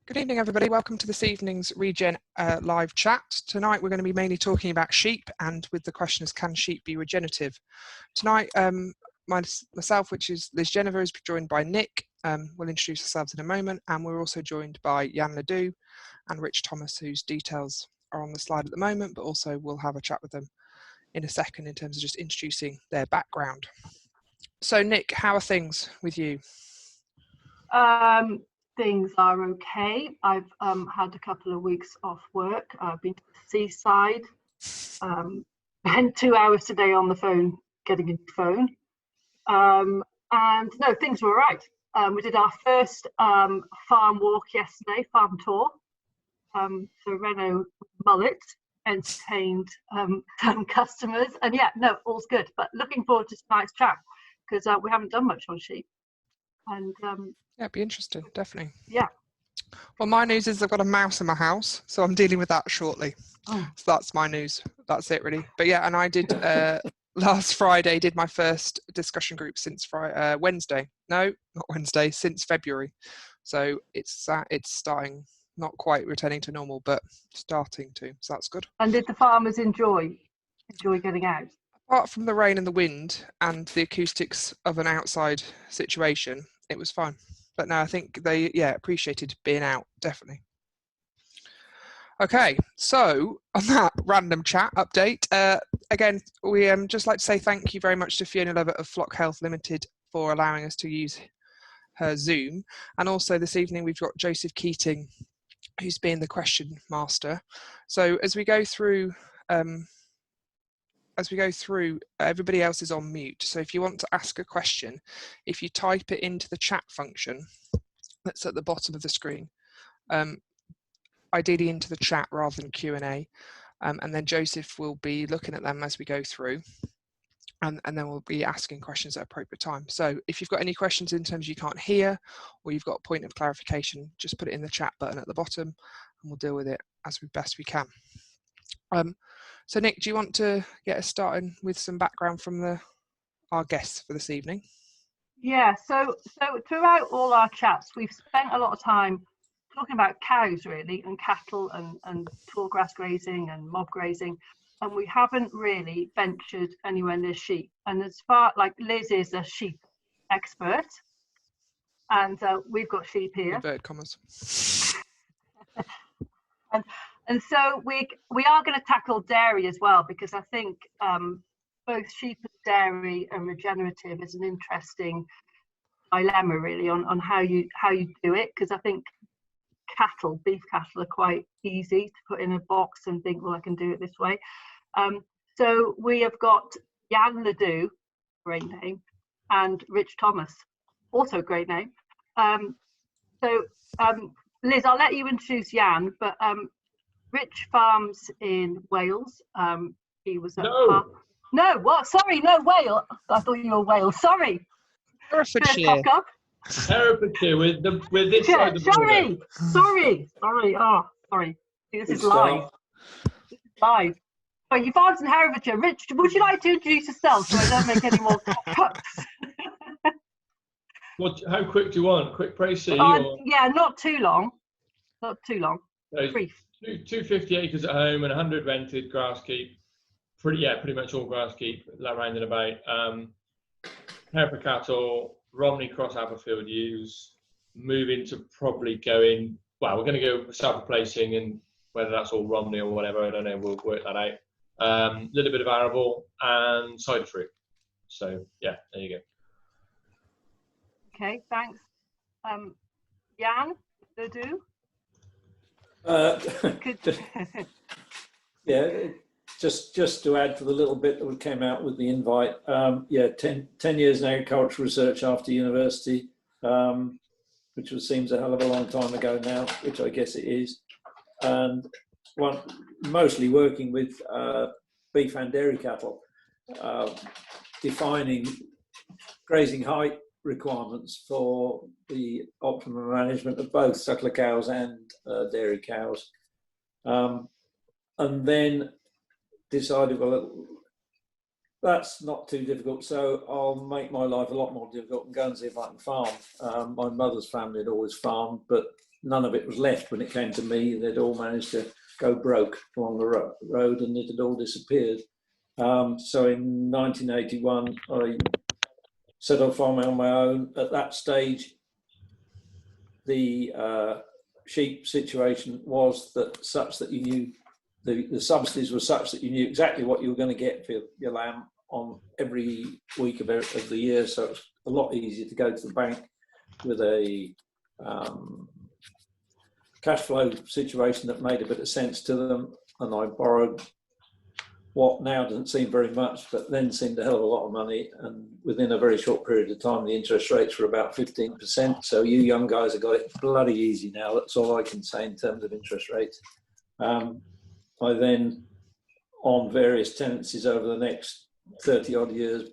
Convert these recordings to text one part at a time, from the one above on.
Good evening, everybody. Welcome to this evening's ReGen Live Chat. Tonight we're going to be mainly talking about sheep, and with the question is, can sheep be regenerative? Tonight, myself, which is Liz Jennifer, is joined by Nick. We'll introduce ourselves in a moment, and we're also joined by Yann Ledoux and Rich Thomas, whose details are on the slide at the moment, but also we'll have a chat with them in a second in terms of just introducing their background. So Nick, how are things with you? Things are okay. I've had a couple of weeks off work. I've been to the seaside. Spent 2 hours today on the phone getting a new phone. And no, things were all right. We did our first farm walk yesterday, farm tour. So Renault mullet entertained some customers, and yeah, no, all's good. But looking forward to tonight's chat because we haven't done much on sheep. And yeah, it'd be interesting, definitely. Yeah. Well, my news is I've got a mouse in my house, so I'm dealing with that shortly. Oh. So that's my news. That's it, really. But yeah, and I did last Friday. Did my first discussion group since Wednesday. No, not Wednesday. Since February. So it's starting, not quite returning to normal, but starting to. So that's good. And did the farmers enjoy getting out? Apart from the rain and the wind and the acoustics of an outside situation, it was fine. But no, I think they, appreciated being out, definitely. Okay, so on that random chat update, again, we just like to say thank you very much to Fiona Lovett of Flock Health Limited for allowing us to use her Zoom. And also this evening, we've got Joseph Keating, who's been the question master. So as we go through, everybody else is on mute. So if you want to ask a question, if you type it into the chat function that's at the bottom of the screen, ideally into the chat rather than Q&A, and then Joseph will be looking at them as we go through, and then we'll be asking questions at appropriate time. So if you've got any questions in terms you can't hear, or you've got a point of clarification, just put it in the chat button at the bottom, and we'll deal with it as best we can. So Nick, do you want to get us started with some background from our guests for this evening? Yeah, so throughout all our chats, we've spent a lot of time talking about cows really, and cattle and tall grass grazing and mob grazing, and we haven't really ventured anywhere near sheep. And as far, like Liz is a sheep expert, and we've got sheep here. Inverted commas. And so we are going to tackle dairy as well, because I think both sheep and dairy and regenerative is an interesting dilemma really on how you do it, because I think beef cattle are quite easy to put in a box and think, well, I can do it this way. So we have got Yann Ledoux, great name, and Rich Thomas, also great name. Liz, I'll let you introduce Yann, but Rich farms in Wales. He was at no, what? Sorry, no, Wales. I thought you were Wales. Sorry. Herefordshire. Herefordshire with this side of the border. Sorry. Oh, sorry. This is live. This is live. So you farmed in Herefordshire. Rich, would you like to introduce yourself so I don't make any more cuts? How quick do you want? Quick précis? Yeah, not too long. Not too long. Brief. 250 acres at home and 100 rented grass keep. Pretty much all grass keep, round and about. Hereford cattle, Romney cross Aberfield ewes, moving to probably going, well, we're going to go self-replacing, and whether that's all Romney or whatever, I don't know, we'll work that out. Little bit of arable and cider fruit. So yeah, there you go. Okay, thanks. Yann Ledoux? Yeah, just to add to the little bit that came out with the invite, 10 years in agricultural research after university, which seems a hell of a long time ago now, which I guess it is, and mostly working with beef and dairy cattle, defining grazing height requirements for the optimum management of both suckler cows and dairy cows, and then decided, well, that's not too difficult, so I'll make my life a lot more difficult and go and see if I can farm. My mother's family had always farmed, but none of it was left when it came to me. They'd all managed to go broke along the road, and it had all disappeared. So in 1981, I set off farming on my own. At that stage, the sheep situation was such that you knew the subsidies were such that you knew exactly what you were going to get for your lamb on every week of the year. So it was a lot easier to go to the bank with a cash flow situation that made a bit of sense to them, and I borrowed what now doesn't seem very much, but then seemed a hell of a lot of money, and within a very short period of time the interest rates were about 15%. So you young guys have got it bloody easy now, that's all I can say in terms of interest rates. I then, on various tenancies over the next 30 odd years,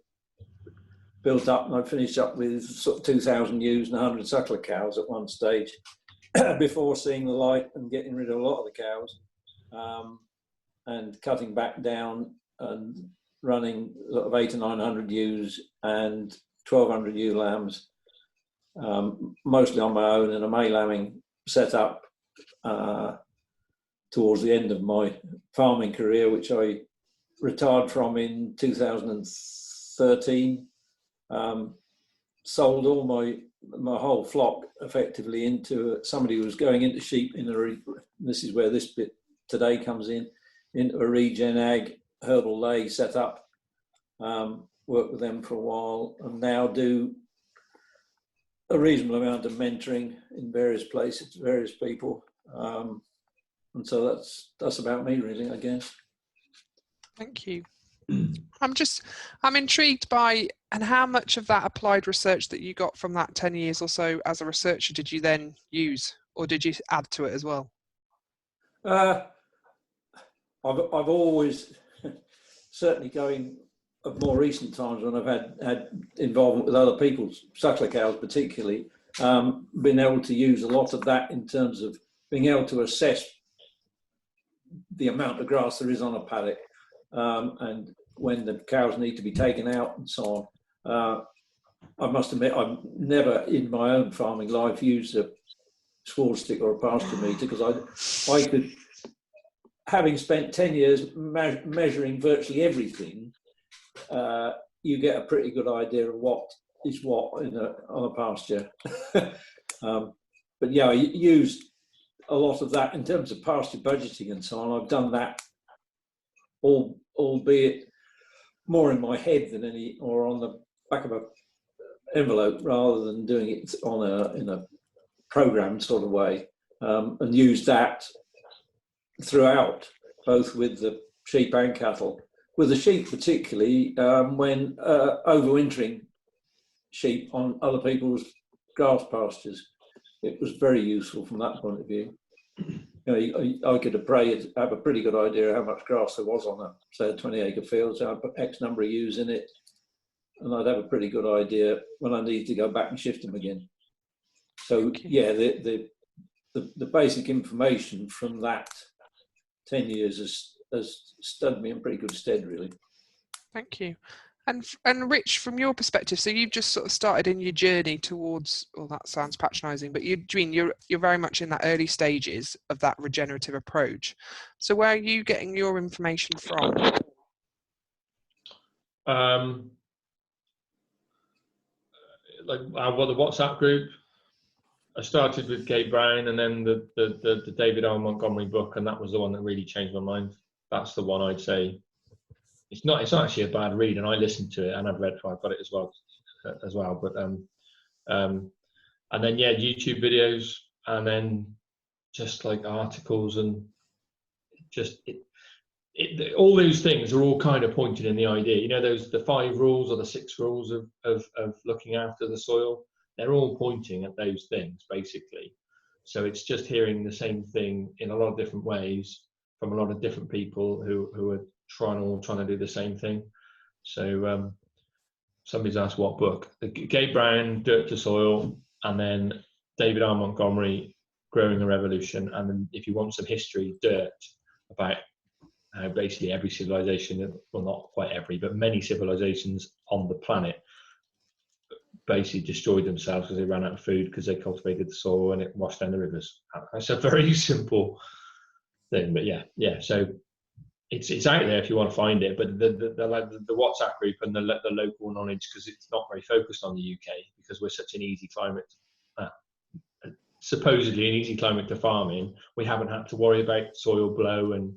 built up, and I finished up with sort of 2,000 ewes and 100 suckler cows at one stage before seeing the light and getting rid of a lot of the cows, and cutting back down and running sort of 800 or 900 ewes and 1,200 ewe lambs, mostly on my own in a May lambing setup towards the end of my farming career, which I retired from in 2013. Sold all my whole flock effectively into somebody who was going into sheep this is where this bit today comes in, into a RegenAg herbal lay setup. Worked with them for a while, and now do a reasonable amount of mentoring in various places, various people. And so that's about me really, I guess. Thank you. I'm intrigued by, and how much of that applied research that you got from that 10 years or so as a researcher did you then use, or did you add to it as well? I've always, certainly going of more recent times when I've had involvement with other people's suckler cows particularly, been able to use a lot of that in terms of being able to assess the amount of grass there is on a paddock, and when the cows need to be taken out and so on. I must admit, I've never in my own farming life used a sward stick or a pasture meter, because I could, having spent 10 years measuring virtually everything, you get a pretty good idea of what is what on a pasture. But yeah, I used a lot of that in terms of pasture budgeting and so on. I've done that, albeit more in my head than or on the back of an envelope, rather than doing it in a programmed sort of way, and used that throughout, both with the sheep and cattle. With the sheep particularly, when overwintering sheep on other people's grass pastures, it was very useful from that point of view. I could have a pretty good idea how much grass there was on say a 20-acre field, so I'd put X number of ewes in it, and I'd have a pretty good idea when I needed to go back and shift them again. So yeah, the basic information from that 10 years has stood me in pretty good stead, really. Thank you. And Rich, from your perspective, so you've just sort of started in your journey towards, well, that sounds patronising, but you're very much in that early stages of that regenerative approach. So where are you getting your information from? Like the WhatsApp group. I started with Gabe Brown, and then the David R. Montgomery book, and that was the one that really changed my mind. That's the one I'd say. It's not actually a bad read, and I listened to it, and I've got it as well. But and then yeah, YouTube videos, and then just like articles, and just all those things are all kind of pointed in the idea. You know, the 5 rules or the 6 rules of looking after the soil. They're all pointing at those things basically. So it's just hearing the same thing in a lot of different ways from a lot of different people who are trying to do the same thing. So somebody's asked what book. Gabe Brown, Dirt to Soil, and then David R. Montgomery, Growing a Revolution. And then if you want some history, Dirt, about how basically every civilization, well, not quite every, but many civilizations on the planet basically destroyed themselves because they ran out of food because they cultivated the soil and it washed down the rivers. That's a very simple thing, but yeah. So it's out there if you want to find it. But the WhatsApp group and the local knowledge, because it's not very focused on the UK because we're such an easy climate, supposedly an easy climate to farm in. We haven't had to worry about soil blow and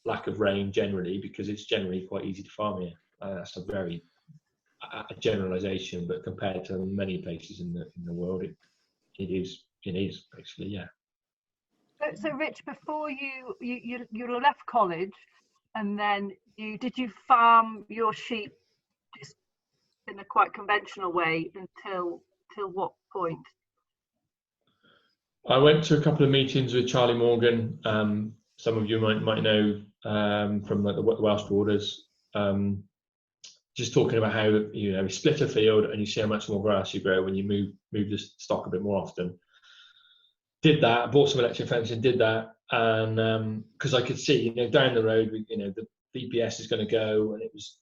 lack of rain generally, because it's generally quite easy to farm here. That's a very generalization, but compared to many places in the world, it is basically, yeah. So Rich, before you left college, and then did you farm your sheep just in a quite conventional way till what point? I went to a couple of meetings with Charlie Morgan. Some of you might know from the Welsh borders. Just talking about how you split a field and you see how much more grass you grow when you move the stock a bit more often. Did that, bought some electric fencing, did that, and because I could see, down the road, the BPS is going to go, and it was,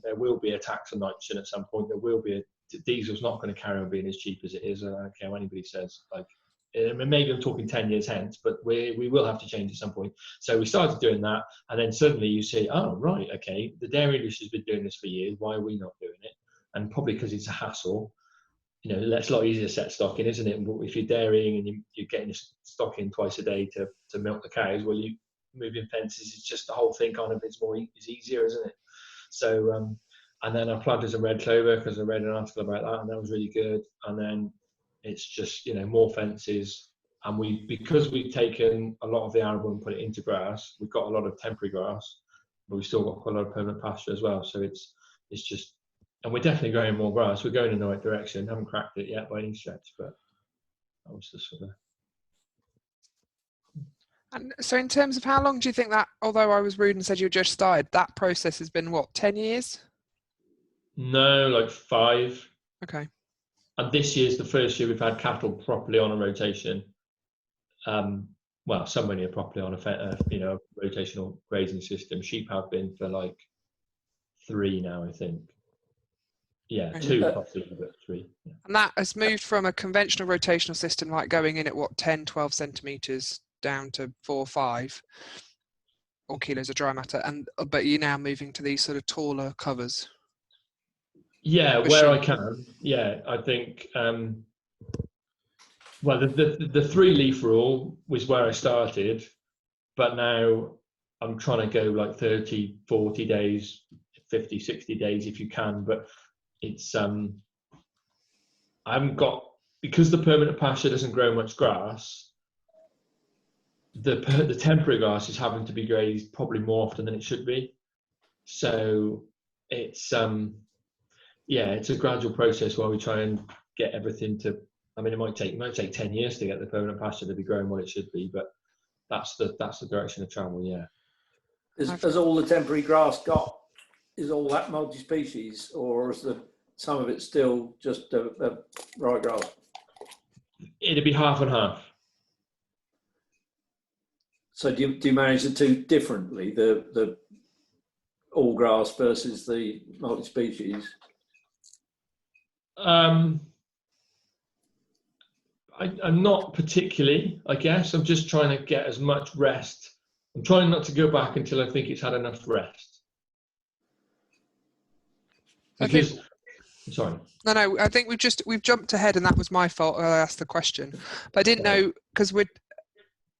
there will be a tax on nitrogen at some point. There will be diesel's not going to carry on being as cheap as it is. I don't care what anybody says. Maybe I'm talking 10 years hence, but we will have to change at some point. So we started doing that, and then suddenly you say, oh right, okay, the dairy industry has been doing this for years. Why are we not doing it? And probably because it's a hassle. It's a lot easier to set stock in, isn't it? But if you're dairying and you're getting your stock in twice a day to milk the cows, well, you moving fences is just the whole thing kind of is easier, isn't it? So and then I planted some red clover because I read an article about that, and that was really good. And then it's just more fences, and because we've taken a lot of the arable and put it into grass, we've got a lot of temporary grass, but we've still got quite a lot of permanent pasture as well. So it's just. And we're definitely growing more grass. We're going in the right direction. Haven't cracked it yet by any stretch, but that was the sort of. And so in terms of how long do you think that, although I was rude and said you just started, that process has been, what, 10 years? No, like 5. Okay. And this year's the first year we've had cattle properly on a rotation. Well, somewhere near properly on a rotational grazing system. Sheep have been for like 3 now, I think. Yeah, 2 possibly, but 3. Yeah. And that has moved from a conventional rotational system, like going in at what, 10, 12 centimetres down to 4 or 5 or kilos of dry matter, but you're now moving to these sort of taller covers. Yeah, where I can. Yeah, I think. Well, the 3-leaf rule was where I started, but now I'm trying to go like 30, 40 days, 50, 60 days if you can, but. It's I haven't got, because the permanent pasture doesn't grow much grass. The temporary grass is having to be grazed probably more often than it should be. So it's it's a gradual process where we try and get everything to. I mean, it might take 10 years to get the permanent pasture to be growing what it should be, but that's the direction of travel. Yeah. Has all the temporary grass got? Is all that multi-species, or is some of it still just ryegrass? It'd be half and half. So do you manage the two differently, the all grass versus the multi-species? I'm not particularly, I guess. I'm just trying to get as much rest. I'm trying not to go back until I think it's had enough rest. Because, sorry. No, I think we've jumped ahead, and that was my fault. I asked the question, but I didn't know, because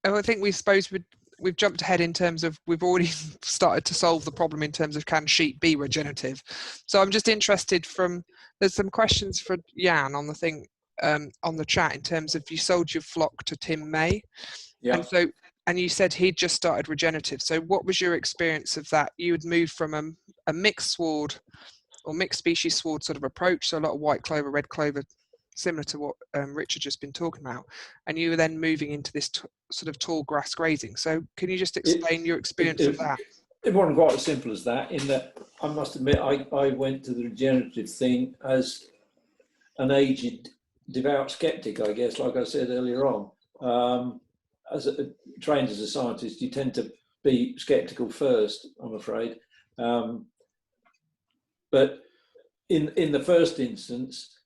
I think we've jumped ahead in terms of we've already started to solve the problem in terms of can sheep be regenerative. So I'm just interested there's some questions for Yann on the thing on the chat in terms of you sold your flock to Tim May, and you said he'd just started regenerative. So what was your experience of that? You had moved from a mixed sward or mixed species sward sort of approach, so a lot of white clover, red clover, similar to what Richard just been talking about, and you were then moving into this sort of tall grass grazing. So can you just explain your experience of that? It wasn't quite as simple as that, in that I must admit I went to the regenerative thing as an aged devout skeptic, I guess, like I said earlier on. Trained as a scientist, you tend to be skeptical first, I'm afraid. But in the first instance,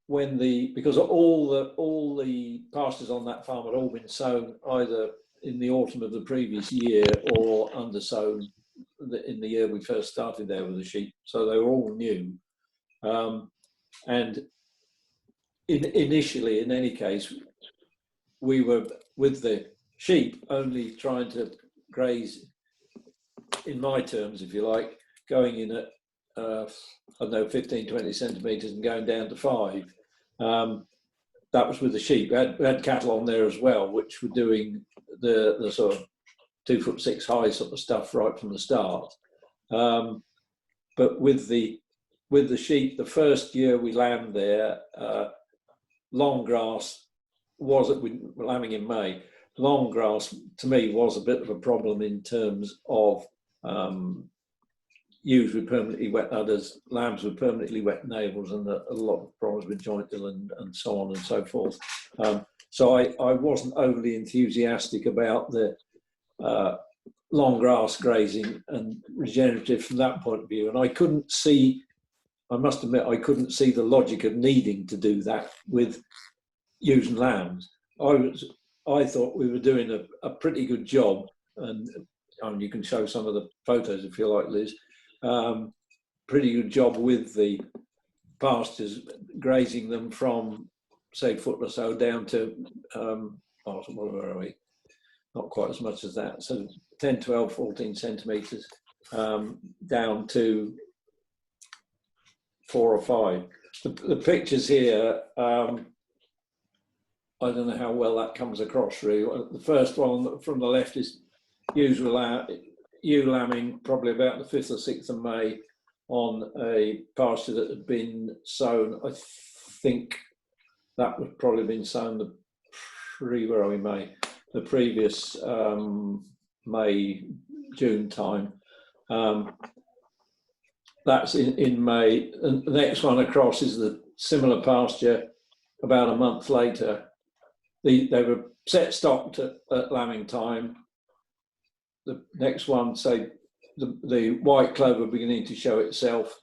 because all the pastures on that farm had all been sown either in the autumn of the previous year or undersown in the year we first started there with the sheep, so they were all new. And initially, in any case, we were with the sheep only trying to graze, in my terms, if you like, going in at I don't know, 15, 20 centimetres and going down to 5. That was with the sheep. We had cattle on there as well, which were doing the sort of 2'6" high sort of stuff right from the start. But with the sheep, the first year we lambed there, long grass we were lambing in May. Long grass to me was a bit of a problem in terms of ewes with permanently wet udders, lambs with permanently wet navels, and a lot of problems with joint ill and so on and so forth. So I wasn't overly enthusiastic about the long grass grazing and regenerative from that point of view. And I must admit, I couldn't see the logic of needing to do that with ewes and lambs. I thought we were doing a pretty good job, and you can show some of the photos if you like, Liz. Pretty good job with the pastures, grazing them from, say, a foot or so down to, where are we? Not quite as much as that. So 10, 12, 14 centimetres down to 4 or 5. The pictures here, I don't know how well that comes across really. The first one from the left is ewe lambing probably about the 5th or 6th of May on a pasture that had been sown. I think that would probably have been sown the previous May, June time. That's in May. And the next one across is the similar pasture about a month later. They were set stocked at lambing time. The next one, say, the white clover beginning to show itself.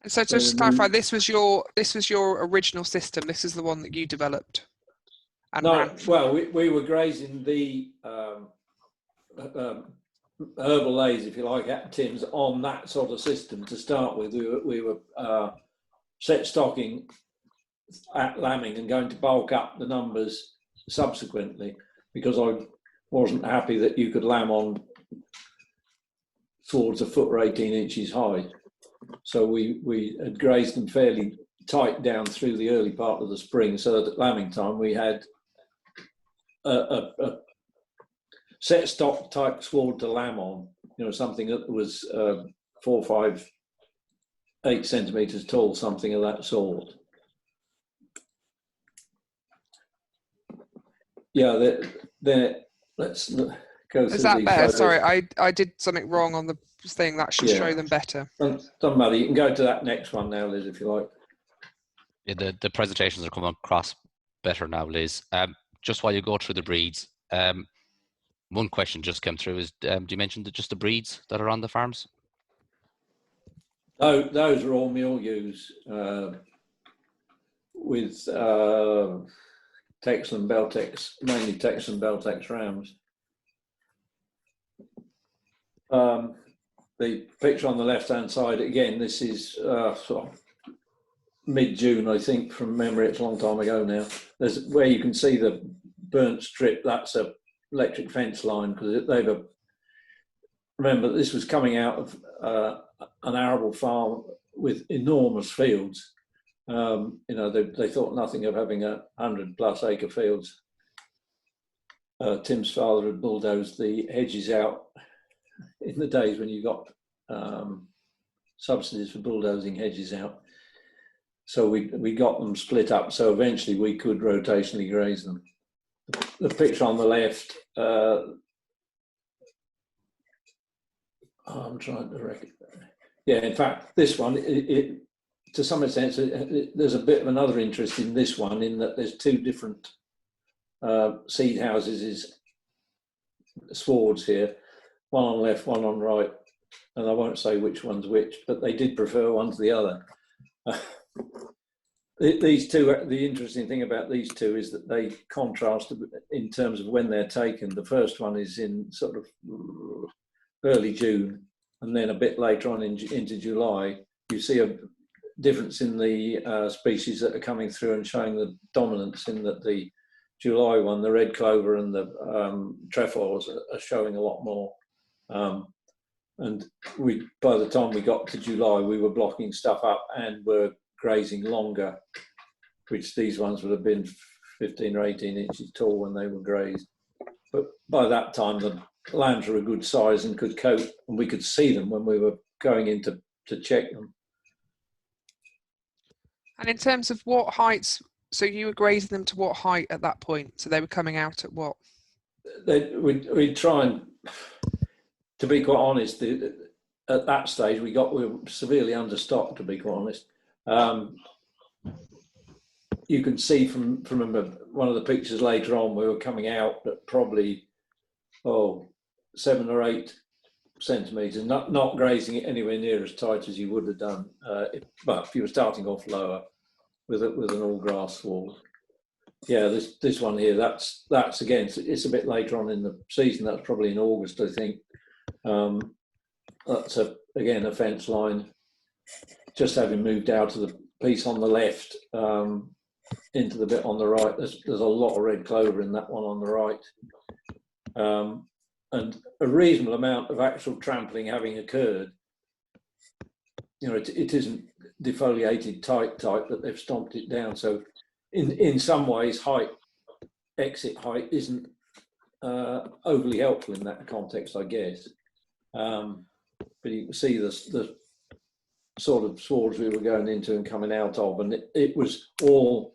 So just to clarify, this was your original system. This is the one that you developed. And no, well, we were grazing the herbal leys, if you like, at Tim's on that sort of system to start with. We were set stocking at lambing and going to bulk up the numbers subsequently, because I wasn't happy that you could lamb on towards a foot or 18 inches high. So we had grazed them fairly tight down through the early part of the spring, so that at lambing time we had a set stock type sward to lamb on, something that was 4, 5, 8 centimetres tall, something of that sort. Yeah, let's go through. Is that these better? photos. Sorry, I did something wrong on the thing. That should show them better. Doesn't matter. You can go to that next one now, Liz, if you like. Yeah, the presentations are coming across better now, Liz. Just while you go through the breeds, one question just came through is, do you mention just the breeds that are on the farms? Oh, those are all mule ewes with Texan Beltex, mainly Texan Beltex rams. The picture on the left-hand side, again, this is sort of mid-June, I think, from memory. It's a long time ago now. There's where you can see the burnt strip. That's a electric fence line, because remember, this was coming out of an arable farm with enormous fields. They thought nothing of having 100+ acre fields. Tim's father had bulldozed the hedges out in the days when you got subsidies for bulldozing hedges out. So we got them split up, so eventually we could rotationally graze them. The picture on the left, I'm trying to reckon. Yeah, in fact, this one, to some extent, there's a bit of another interest in this one, in that there's 2 different seed houses, swards here, one on left, one on right. and I won't say which one's which, but they did prefer one to the other. These two, the interesting thing about these two is that they contrast in terms of when they're taken. The first one is in sort of early June, and then a bit later on into July, you see a difference in the species that are coming through and showing the dominance in that the July one, the red clover and the trefoils are showing a lot more. And by the time we got to July, we were blocking stuff up and were grazing longer, which these ones would have been 15 or 18 inches tall when they were grazed. But by that time, the lambs were a good size and could cope, and we could see them when we were going in to check them. And in terms of what heights, so you were grazing them to what height at that point? So they were coming out at what? We try and, to be quite honest, at that stage we were severely understocked, to be quite honest. You can see from one of the pictures later on, we were coming out at probably 7 or 8 centimetres, not grazing it anywhere near as tight as you would have done if you were starting off lower with an all grass sward. Yeah, this one here, that's again, it's a bit later on in the season. That's probably in August, I think. That's again a fence line, just having moved out of the piece on the left into the bit on the right. There's a lot of red clover in that one on the right, and a reasonable amount of actual trampling having occurred. You know, it isn't defoliated tight, but they've stomped it down. So in some ways, exit height isn't overly helpful in that context, I guess. But you can see the sort of swards we were going into and coming out of, and it was all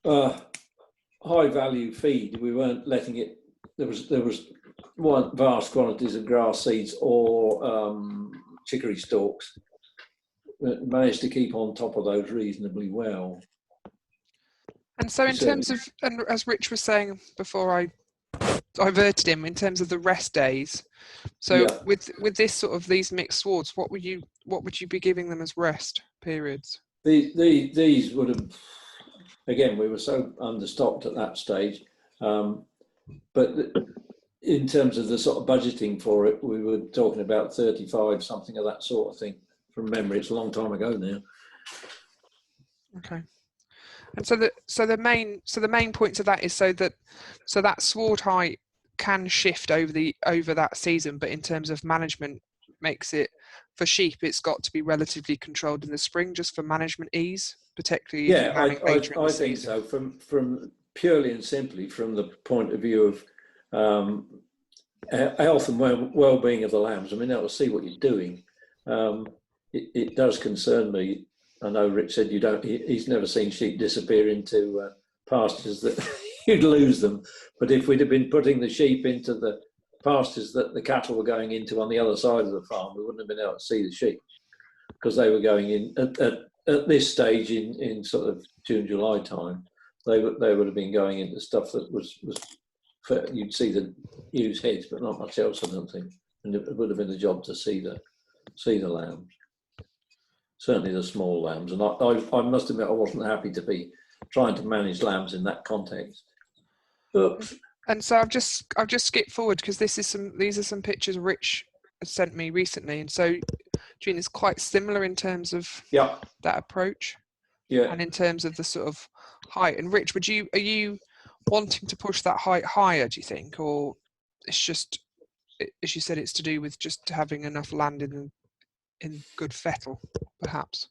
high value feed. We weren't letting it. There was vast quantities of grass seeds or chicory stalks. We managed to keep on top of those reasonably well. And so in terms of, and as Rich was saying before I diverted him, in terms of the rest days, so yeah, with this sort of these mixed swards, what would you be giving them as rest periods? These would have, again, we were so understocked at that stage, but in terms of the sort of budgeting for it, we were talking about 35, something of that sort of thing. From memory, it's a long time ago now. Okay. And so the main points of that is so that sward height can shift over that season, but in terms of management, makes it, for sheep, it's got to be relatively controlled in the spring, just for management ease, particularly. Yeah, I think so. From purely and simply from the point of view of health and well-being of the lambs. I mean, they'll see what you're doing. It does concern me. I know Rich said he's never seen sheep disappear into pastures that you'd lose them. But if we'd have been putting the sheep into the pastures that the cattle were going into on the other side of the farm, we wouldn't have been able to see the sheep, because they were going in at this stage in sort of June, July time. They would have been going into stuff that was you'd see the ewes' heads, but not much else, I don't think. And it would have been a job to see the lambs. Certainly the small lambs, and I must admit I wasn't happy to be trying to manage lambs in that context. Oops. And so I've just skipped forward because these are some pictures Rich has sent me recently, and so Gene is quite similar in terms of that approach, and in terms of the sort of height. And Rich, are you wanting to push that height higher, do you think, or it's just, as you said, it's to do with just having enough land in good fettle, perhaps?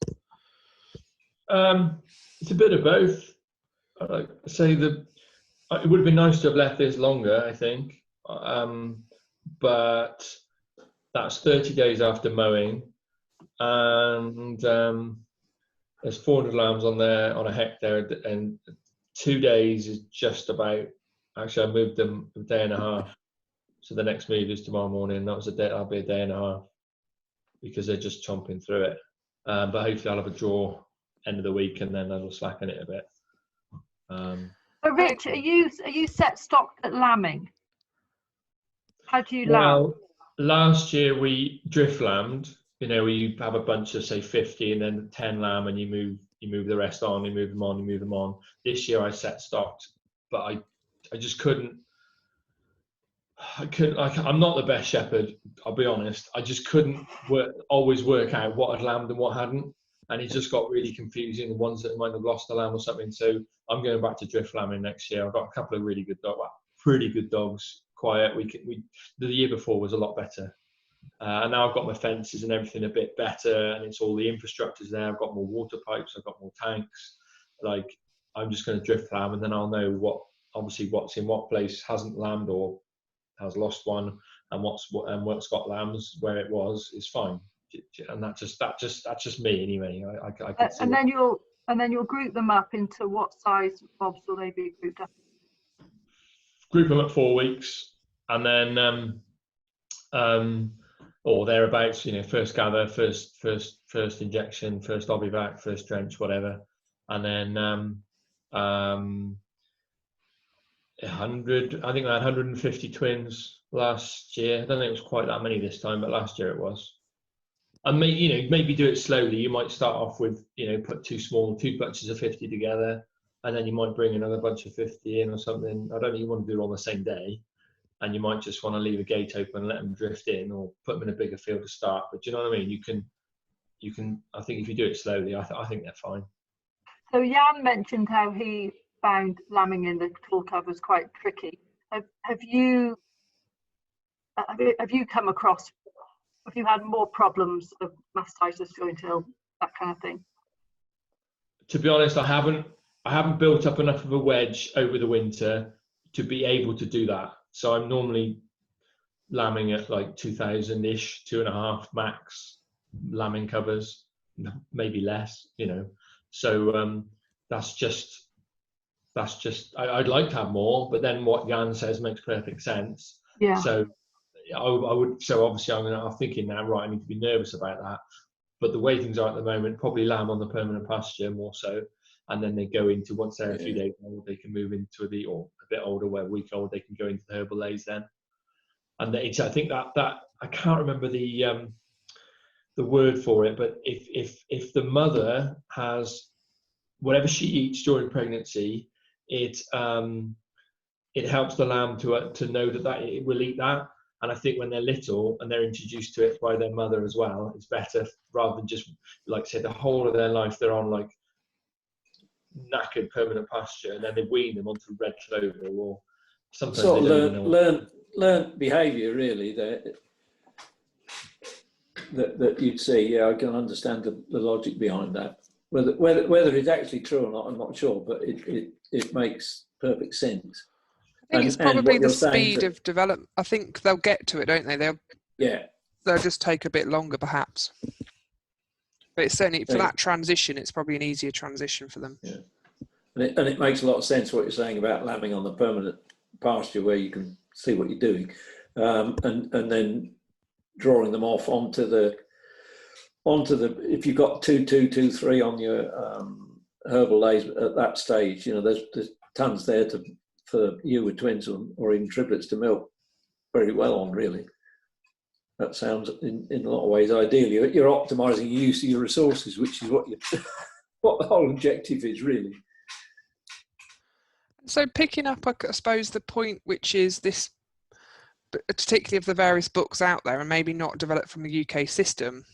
It's a bit of both. I'd say it would have been nice to have left this longer, I think, but that's 30 days after mowing, and there's 400 lambs on a hectare, and 2 days is just about. Actually, I moved them a day and a half, so the next move is tomorrow morning. That'll be a day and a half, because they're just chomping through it. But hopefully I'll have a draw end of the week, and then that'll slacken it a bit. So Rich, are you set stocked at lambing? How do you lamb? Well, last year we drift lambed. You know, you have a bunch of say 50 and then 10 lamb, and you move the rest on, you move them on. This year I set stocked, but I just couldn't. I'm not the best shepherd, I'll be honest. I just couldn't always work out what had lambed and what hadn't, and it just got really confusing. The ones that might have lost a lamb or something. So I'm going back to drift lambing next year. I've got a couple of really good dogs, pretty good dogs. Quiet. The year before was a lot better, and now I've got my fences and everything a bit better, and it's all the infrastructure's there. I've got more water pipes. I've got more tanks. Like, I'm just going to drift lamb, and then I'll know what's in what place hasn't lambed or has lost one, and what's got lambs where it was is fine. And that's just me anyway. I and then you'll group them up into what size bobs will they be grouped up? Group them at 4 weeks, and then or thereabouts. You know, first gather, first injection, first ovivac, first drench, whatever, and then 100. I think I had 150 twins last year. I don't think it was quite that many this time, but last year it was. And maybe do it slowly. You might start off with, put two bunches of 50 together, and then you might bring another bunch of 50 in or something. I don't think you want to do it on the same day, and you might just want to leave a gate open and let them drift in, or put them in a bigger field to start. But do you know what I mean? You can. I think if you do it slowly, I think they're fine. So Yann mentioned how he found lambing in the tall covers quite tricky. Have you come across? Have you had more problems of mastitis, going to that kind of thing? To be honest, I haven't built up enough of a wedge over the winter to be able to do that. So I'm normally lambing at like 2,000-ish, 2.5 max lambing covers, maybe less, So that's just. I'd like to have more, but then what Yann says makes perfect sense. Yeah. So I would. So obviously, I'm thinking now, right, I need to be nervous about that. But the way things are at the moment, probably lamb on the permanent pasture more so, and then they go into, once they're a few days old, they can move into or a bit older, where a week old, they can go into the herbal leys then. And I think that I can't remember the word for it, but if the mother has whatever she eats during pregnancy, it helps the lamb to know that it will eat that. And I think when they're little and they're introduced to it by their mother as well, it's better, rather than just, like say, the whole of their life they're on like knackered permanent pasture, and then they wean them onto red clover, or sometimes sort they of learn behaviour really that you'd see. Yeah, I can understand the logic behind that. Whether it's actually true or not, I'm not sure, but it makes perfect sense. I think it's probably the speed of development. I think they'll get to it, don't they? They'll just take a bit longer, perhaps. But it's certainly for that transition, it's probably an easier transition for them. Yeah, and it makes a lot of sense what you're saying about lambing on the permanent pasture, where you can see what you're doing, and then drawing them off onto the if you've got 2, 2, 2, 3 on your herbal leys at that stage, there's tons there for you with twins or even triplets to milk very well on, really. That sounds in a lot of ways ideal. You're optimising the use of your resources, which is what the whole objective is, really. So picking up, I suppose, the point, which is this, particularly of the various books out there, and maybe not developed from the UK system,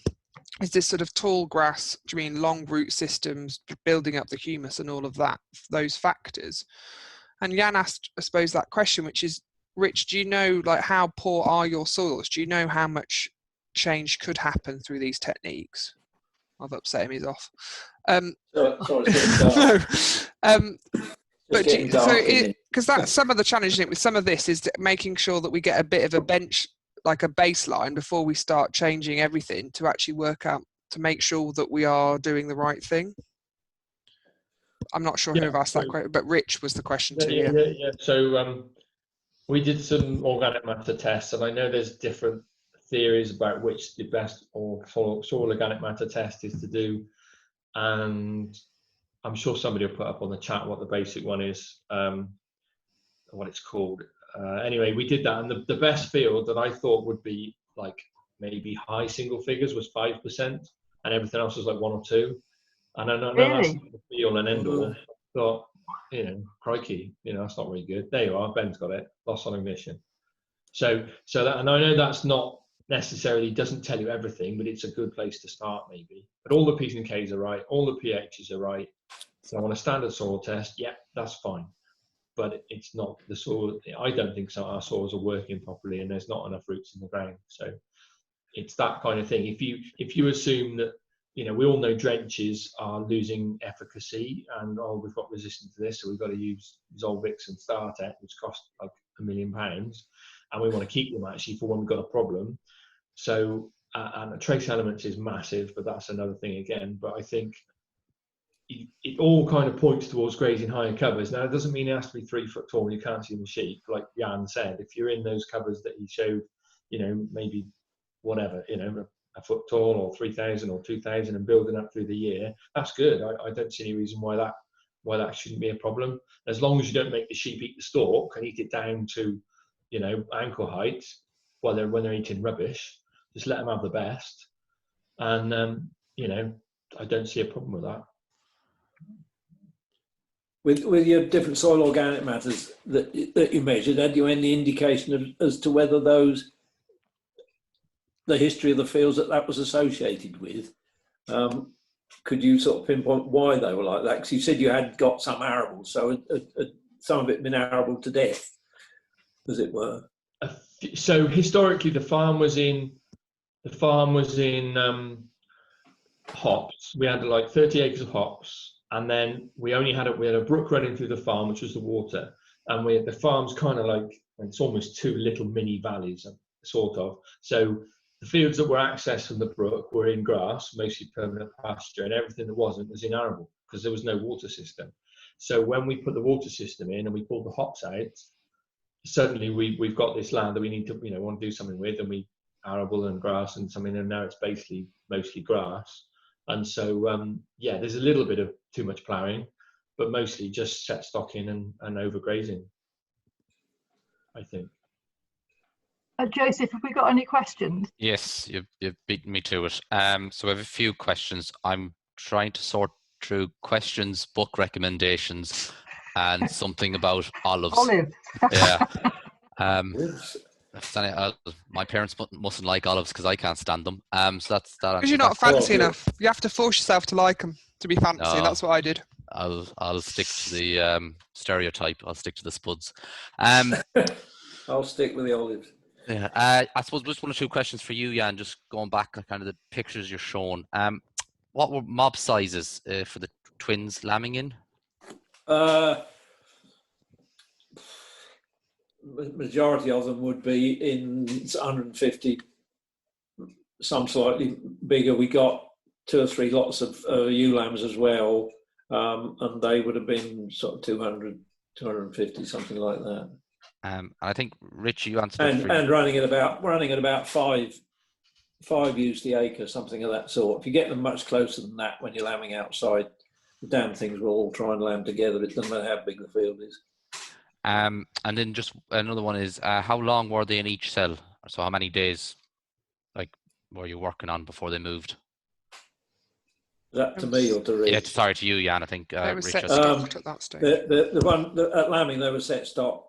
is this sort of tall grass, do you mean long root systems, building up the humus and all of that, those factors. And Yann asked, I suppose, that question, which is, Rich, do you know, like, how poor are your soils? Do you know how much change could happen through these techniques? I've upset him, he's off. Because that's some of the challenge with some of this is making sure that we get a bit of a bench, like a baseline, before we start changing everything, to actually work out, to make sure that we are doing the right thing. I'm not sure who asked that question, but Rich was the question to you. Yeah. So we did some organic matter tests, and I know there's different theories about which the best or soil organic matter test is to do, and I'm sure somebody will put up on the chat what the basic one is, what it's called. Anyway, we did that, and the best field that I thought would be like maybe high single figures was 5%, and everything else was like 1 or 2. And I know that's not the be all and end all. But crikey, that's not really good. There you are. Ben's got it. Loss on ignition. So that, and I know that's not necessarily doesn't tell you everything, but it's a good place to start maybe. But all the P's and K's are right. All the pHs are right. So on a standard soil test, yeah, that's fine. But it's not the soil. I don't think so. Our soils are working properly, and there's not enough roots in the ground. So it's that kind of thing. If you assume that, we all know drenches are losing efficacy, and we've got resistance to this, so we've got to use Zolvix and StarTech, which cost like £1 million, and we want to keep them actually for when we've got a problem. So and the trace elements is massive, but that's another thing again. But I think it all kind of points towards grazing higher covers. Now, it doesn't mean it has to be 3 foot tall and you can't see the sheep. Like Yann said, if you're in those covers that he showed, maybe whatever, a foot tall or 3,000 or 2,000 and building up through the year, that's good. I don't see any reason why that shouldn't be a problem. As long as you don't make the sheep eat the stalk and eat it down to, ankle height when they're eating rubbish, just let them have the best. And, I don't see a problem with that. With your different soil organic matters that you measured, had you any indication as to whether the history of the fields that was associated with? Could you sort of pinpoint why they were like that? Because you said you had got some arable, so some of it been arable to death, as it were. So historically, the farm was in hops. We had like 30 acres of hops. And then we had a brook running through the farm, which was the water. And the farm's kind of like, it's almost 2 little mini valleys, sort of. So the fields that were accessed from the brook were in grass, mostly permanent pasture, and everything that wasn't was in arable because there was no water system. So when we put the water system in and we pulled the hops out, suddenly we've got this land that we need to, want to do something with, and we arable and grass and something, and now it's basically mostly grass. And so, there's a little bit of too much ploughing, but mostly just set stocking and overgrazing, I think. Joseph, have we got any questions? Yes, you've beaten me to it. So I have a few questions. I'm trying to sort through questions, book recommendations, and something about olives. Olives. Yeah. My parents mustn't like olives because I can't stand them. So that's that. Because you're not fancy enough. You have to force yourself to like them to be fancy. No, that's what I did. I'll stick to the stereotype. I'll stick to the spuds. I'll stick with the olives. Yeah. I suppose just 1 or 2 questions for you, Yann. Just going back, kind of the pictures you're showing. What were mob sizes for the twins lambing in? Majority of them would be in 150, some slightly bigger. We got 2 or 3 lots of ewe lambs as well, and they would have been sort of 200, 250, something like that. And I think Rich, you answered. And running at about 5 ewes the acre, something of that sort. If you get them much closer than that when you're lambing outside, the damn things will all try and lamb together. It doesn't matter how big the field is. And then just another one is how long were they in each cell? So how many days, were you working on before they moved? Is that to me or to Rich? Yeah, sorry, to you, Yann. I think they were set stocked at that stage. The one at lambing, they were set stock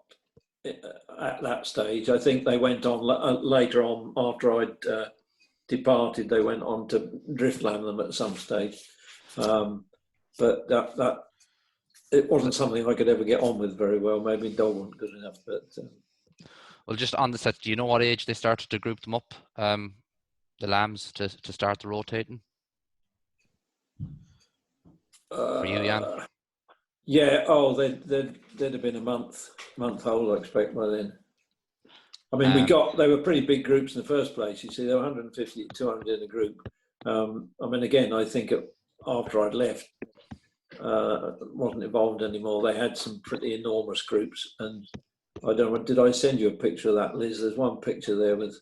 at that stage. I think they went on later on after I'd departed. They went on to drift lamb them at some stage, but that. It wasn't something I could ever get on with very well. Maybe dog wasn't good enough, but... Well, just on the set, do you know what age they started to group them up, the lambs, to start the rotating? For you, Yann? Yeah, they'd have been a month old, I expect, by then. I mean, they were pretty big groups in the first place. You see, there were 150 to 200 in a group. I mean, again, I think after I'd left, wasn't involved anymore. They had some pretty enormous groups, and I don't know. Did I send you a picture of that, Liz? There's one picture there with.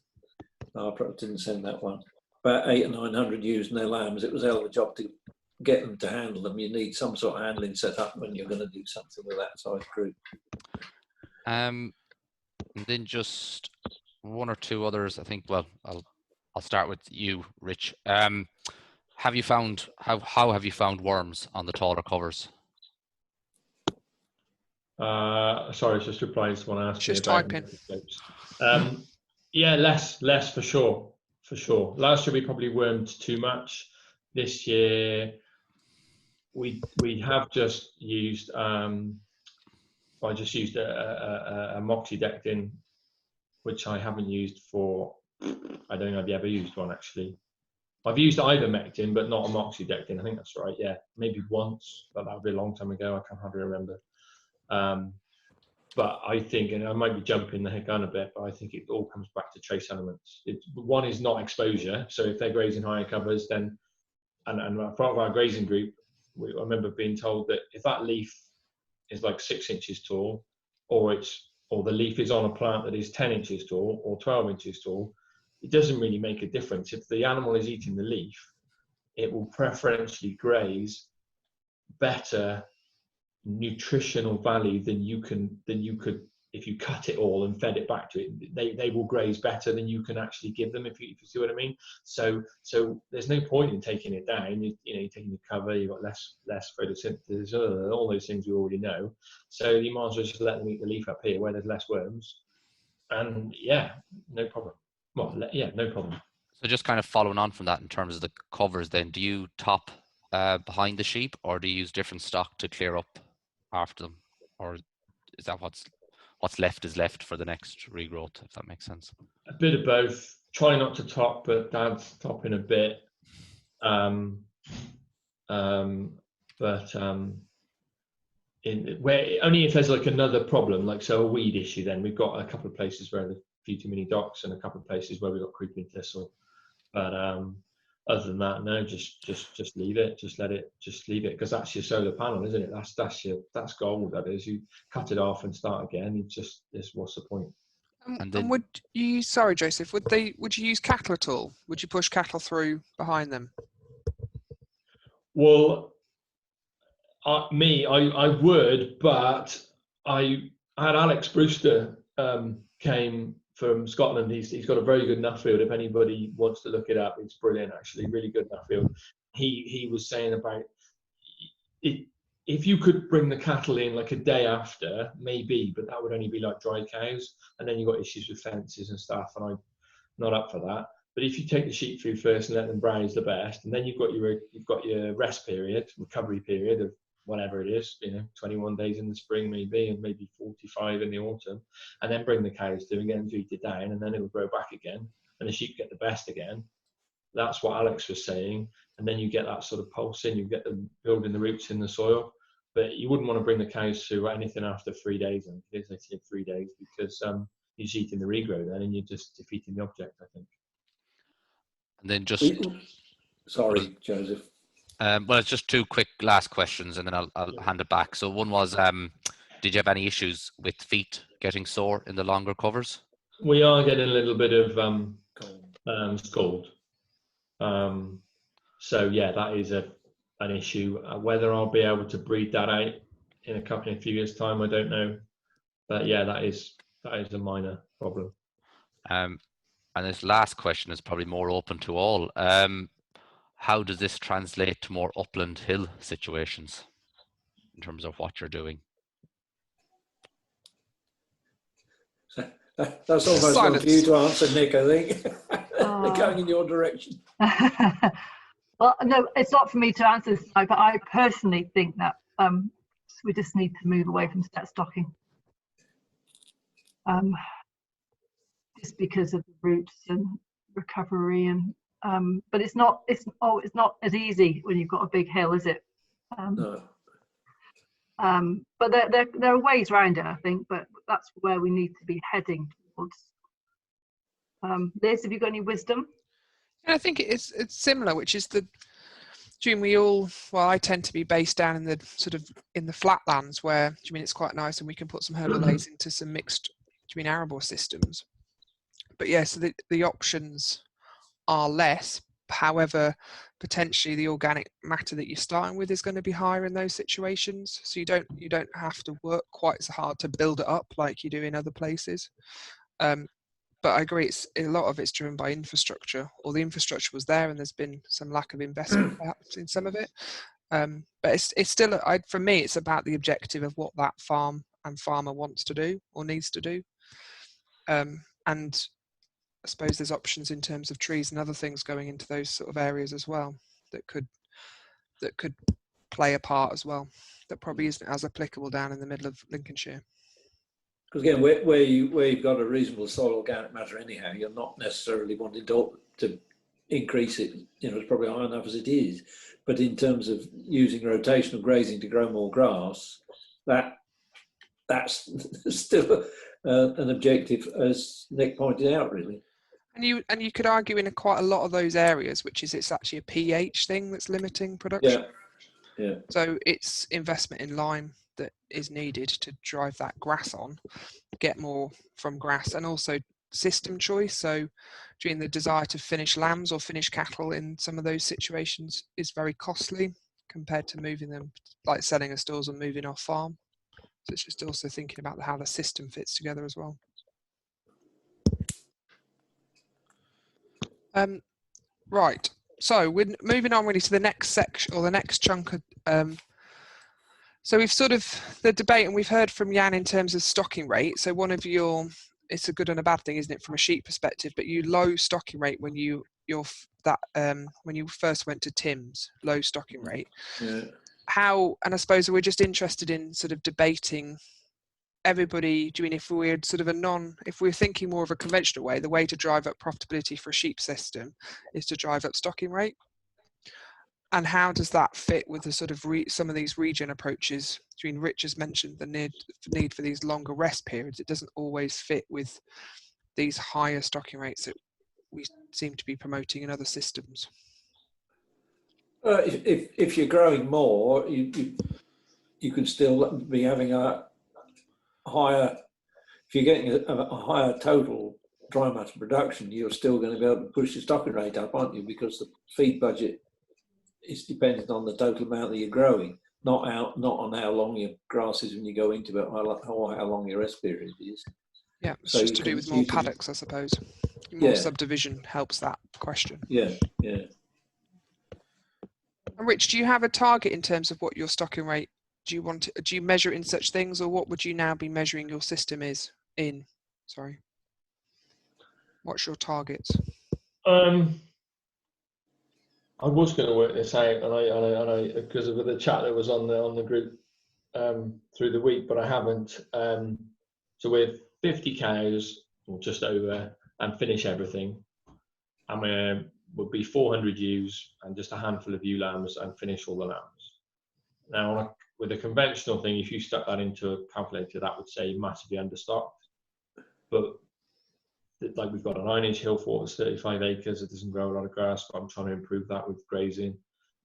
No, I probably didn't send that one. About 800 or 900 ewes and their lambs. It was a hell of a job to get them to handle them. You need some sort of handling set up when you're going to do something with that size group. And then just one or two others. I think. Well, I'll start with you, Rich. Have you found how have you found worms on the taller covers? Sorry, it's just replying to someone asked me Just about typing. yeah, less for sure. Last year we probably wormed too much. This year we have just used I just used a moxidectin, which I haven't used for, I don't know if you ever used one actually. I've used ivermectin, but not a moxidectin. I think that's right. Yeah, maybe once, but that would be a long time ago. I can't hardly remember. But I think, and I might be jumping the gun a bit, but I think it all comes back to trace elements. One is not exposure. So if they're grazing higher covers, then, and part of our grazing group, I remember being told that if that leaf is like 6 inches tall, or the leaf is on a plant that is 10 inches tall or 12 inches tall, it doesn't really make a difference. If the animal is eating the leaf, it will preferentially graze better nutritional value than you could if you cut it all and fed it back to it. They will graze better than you can actually give them, if you see what I mean. So there's no point in taking it down. You're taking the cover, you've got less photosynthesis, all those things we already know. So you might as well just let them eat the leaf up here where there's less worms, and yeah, no problem. Well, yeah, no problem. So just kind of following on from that in terms of the covers, then do you top behind the sheep, or do you use different stock to clear up after them, or is that what's left is left for the next regrowth, if that makes sense? A bit of both. Try not to top, but Dad's topping a bit. Where only if there's like another problem, like so a weed issue, then we've got a couple of places where there's a few too many docks and a couple of places where we've got creeping thistle. But other than that, no, just leave it. Just leave it, because that's your solar panel, isn't it? That's gold. That is. You cut it off and start again. What's the point? And would you, sorry, Joseph, would you use cattle at all? Would you push cattle through behind them? Well, I would, but I had Alex Brewster came from Scotland. He's got a very good nut-field. If anybody wants to look it up, it's brilliant, actually, really good nut-field. He was saying about it, if you could bring the cattle in like a day after, maybe, but that would only be like dry cows, and then you've got issues with fences and stuff, and I'm not up for that. But if you take the sheep through first and let them browse the best, and then you've got your rest period, recovery period of whatever it is, 21 days in the spring maybe, and maybe 45 in the autumn, and then bring the cows through and get them to eat it down, and then it will grow back again, and the sheep get the best again. That's what Alex was saying. And then you get that sort of pulse in, you get them building the roots in the soil. But you wouldn't want to bring the cows through anything after 3 days, and they say 3 days, because you're just eating the regrow then, and you're just defeating the object, I think. And then just sorry, Joseph. Well, it's just two quick last questions, and then I'll hand it back. So one was, did you have any issues with feet getting sore in the longer covers? We are getting a little bit of scald. So yeah, that is an issue. Whether I'll be able to breed that out in a few years' time, I don't know. But yeah, that is a minor problem. And this last question is probably more open to all. How does this translate to more upland hill situations in terms of what you're doing? That's almost one for you to answer, Nick, I think. They're going in your direction. Well, no, it's not for me to answer this, but I personally think that we just need to move away from set stocking. Just because of the roots and recovery, and but it's not as easy when you've got a big hill, is it? No. But there are ways around it, I think, but that's where we need to be heading towards. Liz, have you got any wisdom? And I think it's similar, which is I tend to be based down in the sort of in the flatlands where it's quite nice, and we can put some herbal leys into some mixed arable systems. But yeah, so the options are less. However, potentially the organic matter that you're starting with is going to be higher in those situations. So you don't have to work quite so hard to build it up like you do in other places. but I agree, a lot of it's driven by infrastructure, or the infrastructure was there and there's been some lack of investment perhaps in some of it. But it's still, for me, it's about the objective of what that farm and farmer wants to do or needs to do. And I suppose there's options in terms of trees and other things going into those sort of areas as well that could play a part as well, that probably isn't as applicable down in the middle of Lincolnshire. Because again, where you've got a reasonable soil organic matter anyhow, you're not necessarily wanting to increase it. You know, it's probably high enough as it is. But in terms of using rotational grazing to grow more grass, that's still an objective, as Nick pointed out, really. And you could argue in quite a lot of those areas, which is it's actually a pH thing that's limiting production. Yeah. So it's investment in lime that is needed to drive that grass on, get more from grass, and also system choice. So during the desire to finish lambs or finish cattle in some of those situations is very costly compared to moving them, like selling a stalls and moving off farm. So it's just also thinking about how the system fits together as well. Right. So we're moving on really to the next section or the next chunk of. So we've sort of the debate, and we've heard from Yann in terms of stocking rate. So one of your, it's a good and a bad thing, isn't it, from a sheep perspective? But you low stocking rate when when you first went to Tim's, low stocking rate. Yeah. How, and I suppose we're just interested in sort of debating. Everybody, do you mean if we're sort of if we're thinking more of a conventional way, the way to drive up profitability for a sheep system is to drive up stocking rate? And how does that fit with the sort of some of these regen approaches? I mean, Rich has mentioned the need for these longer rest periods. It doesn't always fit with these higher stocking rates that we seem to be promoting in other systems. If you're growing more, you could still be having a higher. If you're getting a higher total dry matter production, you're still going to be able to push the stocking rate up, aren't you? Because the feed budget is dependent on the total amount that you're growing, not on how long your grass is when you go into it, or how long your rest period is. Yeah, it's just to do with more paddocks, I suppose. More subdivision helps that question. Yeah. And Rich, do you have a target in terms of what your stocking rate? Do you measure it in such things, or what would you now be measuring your system is in? Sorry. What's your targets? I was going to work this out, and I because of the chat that was on the group through the week, but I haven't. So with 50 cows, or just over, and finish everything, would be 400 ewes and just a handful of ewe lambs, and finish all the lambs. Now, with a conventional thing, if you stuck that into a calculator, that would say massively understocked. But like we've got a 9-inch hill fort that's 35 acres, it doesn't grow a lot of grass, but I'm trying to improve that with grazing.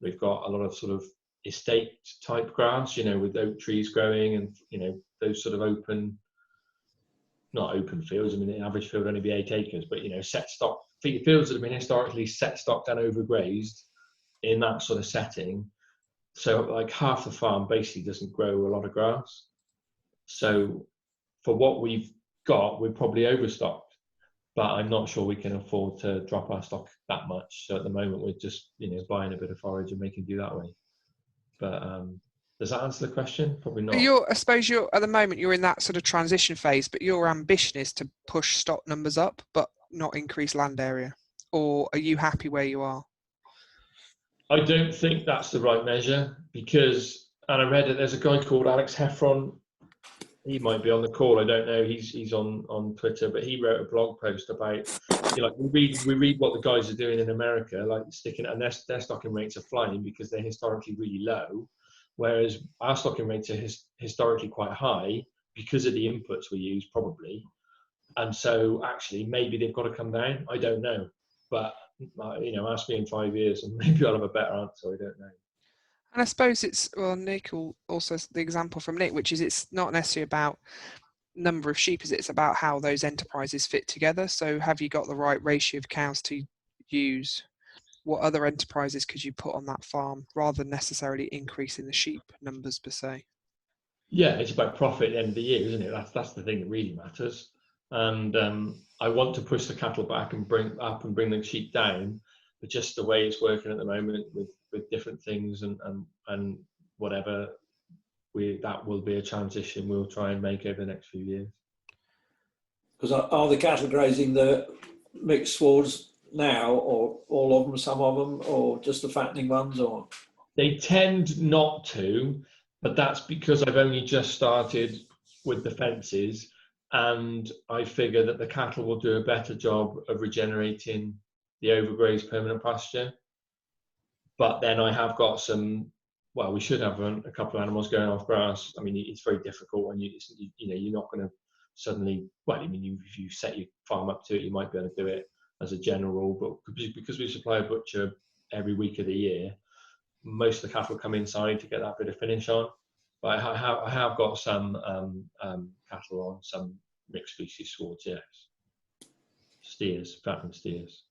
We've got a lot of sort of estate type grass, with oak trees growing, and those sort of not open fields. I mean, the average field would only be 8 acres, but set stock fields that have been historically set stocked and overgrazed in that sort of setting. So like half the farm basically doesn't grow a lot of grass. So for what we've got, we're probably overstocked. But I'm not sure we can afford to drop our stock that much. So at the moment, we're just buying a bit of forage and making do that way. But does that answer the question? Probably not. I suppose at the moment you're in that sort of transition phase, but your ambition is to push stock numbers up, but not increase land area. Or are you happy where you are? I don't think that's the right measure, because, and I read it, there's a guy called Alex Heffron. He might be on the call. I don't know. He's on Twitter, but he wrote a blog post about we read what the guys are doing in America, like sticking, and their stocking rates are flying because they're historically really low, whereas our stocking rates are historically quite high because of the inputs we use, probably. And so actually, maybe they've got to come down. I don't know, but ask me in 5 years, and maybe I'll have a better answer. I don't know. And I suppose Nick also the example from Nick, which is it's not necessarily about number of sheep, it's about how those enterprises fit together. So have you got the right ratio of cows to use? What other enterprises could you put on that farm rather than necessarily increasing the sheep numbers per se? Yeah, it's about profit at the end of the year, isn't it? That's the thing that really matters. And I want to push the cattle back and bring the sheep down, but just the way it's working at the moment with different things and whatever, that will be a transition we'll try and make over the next few years. Because are the cattle grazing the mixed swards now, or all of them, some of them, or just the fattening ones, or? They tend not to, but that's because I've only just started with the fences, and I figure that the cattle will do a better job of regenerating the overgrazed permanent pasture. But then I have got some, well, we should have a couple of animals going off grass. I mean, it's very difficult when you're not going to suddenly, well, I mean, if you set your farm up to it, you might be able to do it as a general rule, but because we supply a butcher every week of the year, most of the cattle come inside to get that bit of finish on. But I have got some cattle on some mixed species swards, yes. Steers, fattened steers.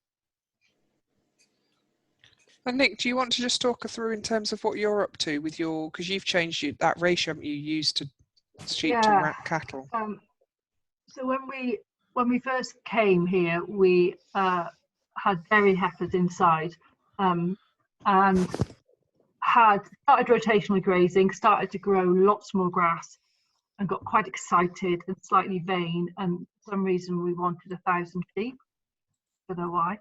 And Nick, do you want to just talk us through in terms of what you're up to with your, because you've changed that ratio you used to sheep to cattle? So when we first came here, we had dairy heifers inside, and had started rotational grazing, started to grow lots more grass, and got quite excited and slightly vain. And for some reason, we wanted 1,000 sheep. Don't know why.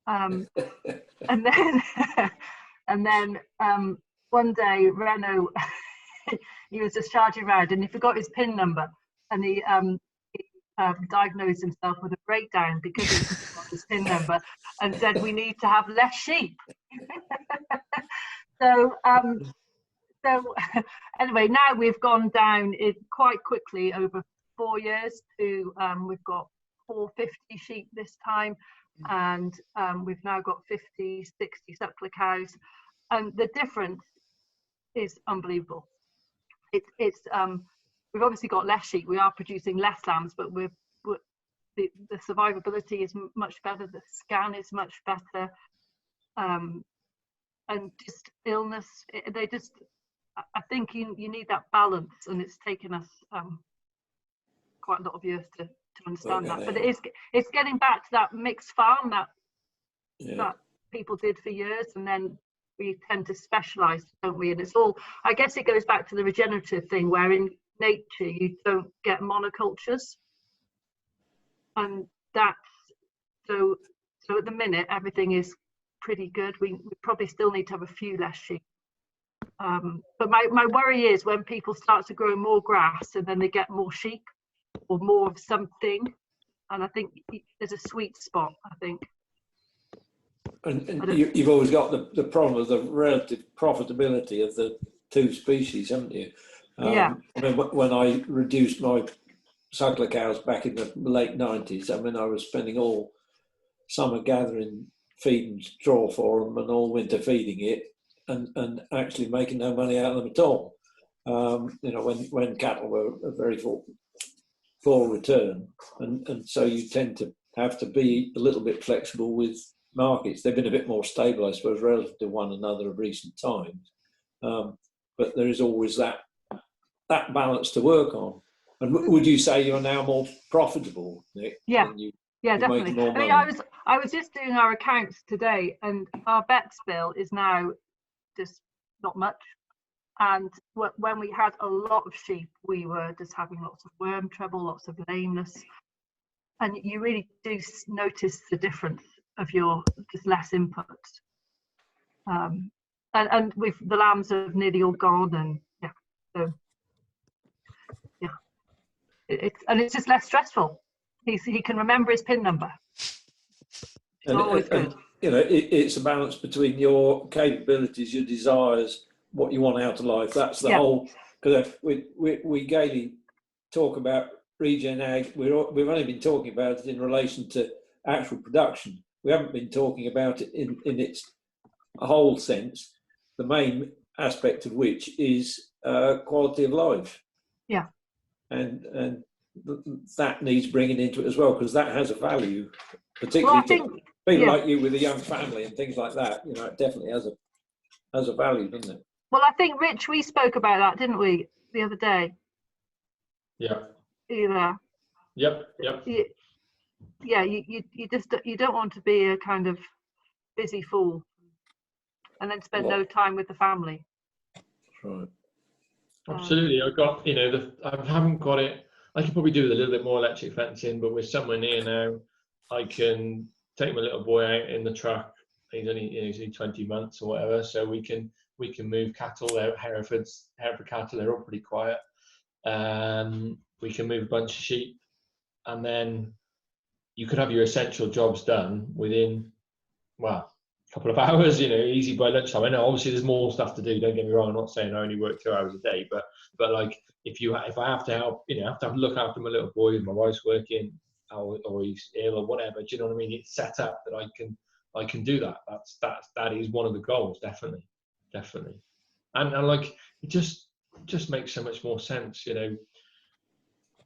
And then one day Renault, he was just charging around and he forgot his PIN number, and he diagnosed himself with a breakdown because he forgot his PIN number, and said we need to have less sheep. So anyway, now we've gone down it quite quickly over 4 years to we've got 450 sheep this time, and we've now got 50, 60 suckler cows, and the difference is unbelievable. It's we've obviously got less sheep, we are producing less lambs, but the survivability is much better, the scan is much better, and just illness, I think you need that balance, and it's taken us quite a lot of years to understand that. But it's getting back to that mixed farm that people did for years, and then we tend to specialize, don't we? And it's all, I guess it goes back to the regenerative thing, where in nature you don't get monocultures, and that's so at the minute everything is pretty good. We probably still need to have a few less sheep, but my worry is when people start to grow more grass and then they get more sheep or more of something, and I think there's a sweet spot, I think. And you've always got the problem of the relative profitability of the two species, haven't you? I mean, when I reduced my suckler cows back in the late 90s, I mean, I was spending all summer gathering feed and straw for them and all winter feeding it, and actually making no money out of them at all. You know, when cattle were a very full return, and so you tend to have to be a little bit flexible with markets. They've been a bit more stable, I suppose, relative to one another of recent times, but there is always that balance to work on. And would you say you're now more profitable, Nick? Yeah, definitely. I mean, I was just doing our accounts today, and our BEPS bill is now just not much. And when we had a lot of sheep, we were just having lots of worm trouble, lots of lameness, and you really do notice the difference of your just less input. And with the lambs have nearly all gone, and it's just less stressful. He can remember his PIN number. It's always good. You know, it's a balance between your capabilities, your desires, what you want out of life. That's the whole. Because we gaily talk about RegenAg. We've only been talking about it in relation to actual production. We haven't been talking about it in its whole sense. The main aspect of which is quality of life. Yeah. And that needs bringing into it as well, because that has a value, particularly to people like you with a young family and things like that. You know, it definitely has a value, doesn't it? Well, I think, Rich, we spoke about that, didn't we, the other day? Yeah. Yeah. Yep. yeah, you don't want to be a kind of busy fool and then spend no time with the family. Right. Absolutely. I've got, I haven't got it. I could probably do with a little bit more electric fencing, but we're somewhere near now. I can take my little boy out in the truck. He's only 20 months or whatever, so we can move cattle. They're Hereford cattle. They're all pretty quiet. We can move a bunch of sheep, and then you could have your essential jobs done within, well, a couple of hours, easy by lunchtime. I know obviously there's more stuff to do, don't get me wrong. I'm not saying I only work 2 hours a day, but like if I have to help, I have to look after my little boy, my wife's working, or he's ill or whatever, do you know what I mean? It's set up that I can do that. That is one of the goals, definitely. And like it just makes so much more sense,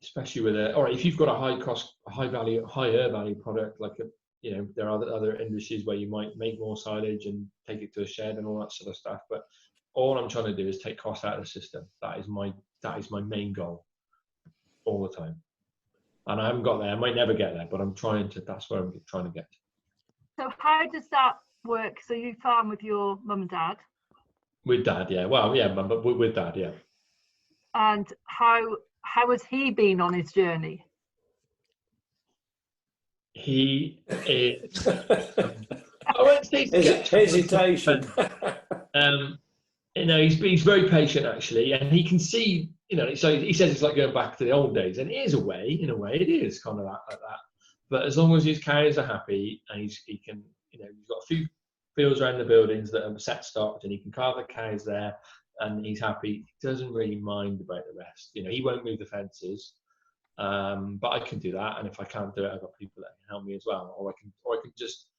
especially with if you've got a high cost, higher value product, like there are other industries where you might make more silage and take it to a shed and all that sort of stuff. But all I'm trying to do is take costs out of the system. That is my main goal all the time. And I haven't got there. I might never get there, but that's where I'm trying to get to. So how does that work? So you farm with your mum and dad? With dad, yeah. Well, yeah, but with dad, yeah. And how has he been on his journey? He is. I won't say hesitation. He's very patient actually, and he can see. So he says it's like going back to the old days, and it is in a way, it is kind of like that. But as long as his cows are happy, and he can, he's got a few fields around the buildings that are set stocked, and he can carve the cows there, and he's happy. He doesn't really mind about the rest. He won't move the fences. But I can do that, and if I can't do it, I've got people that can help me as well. Or I can just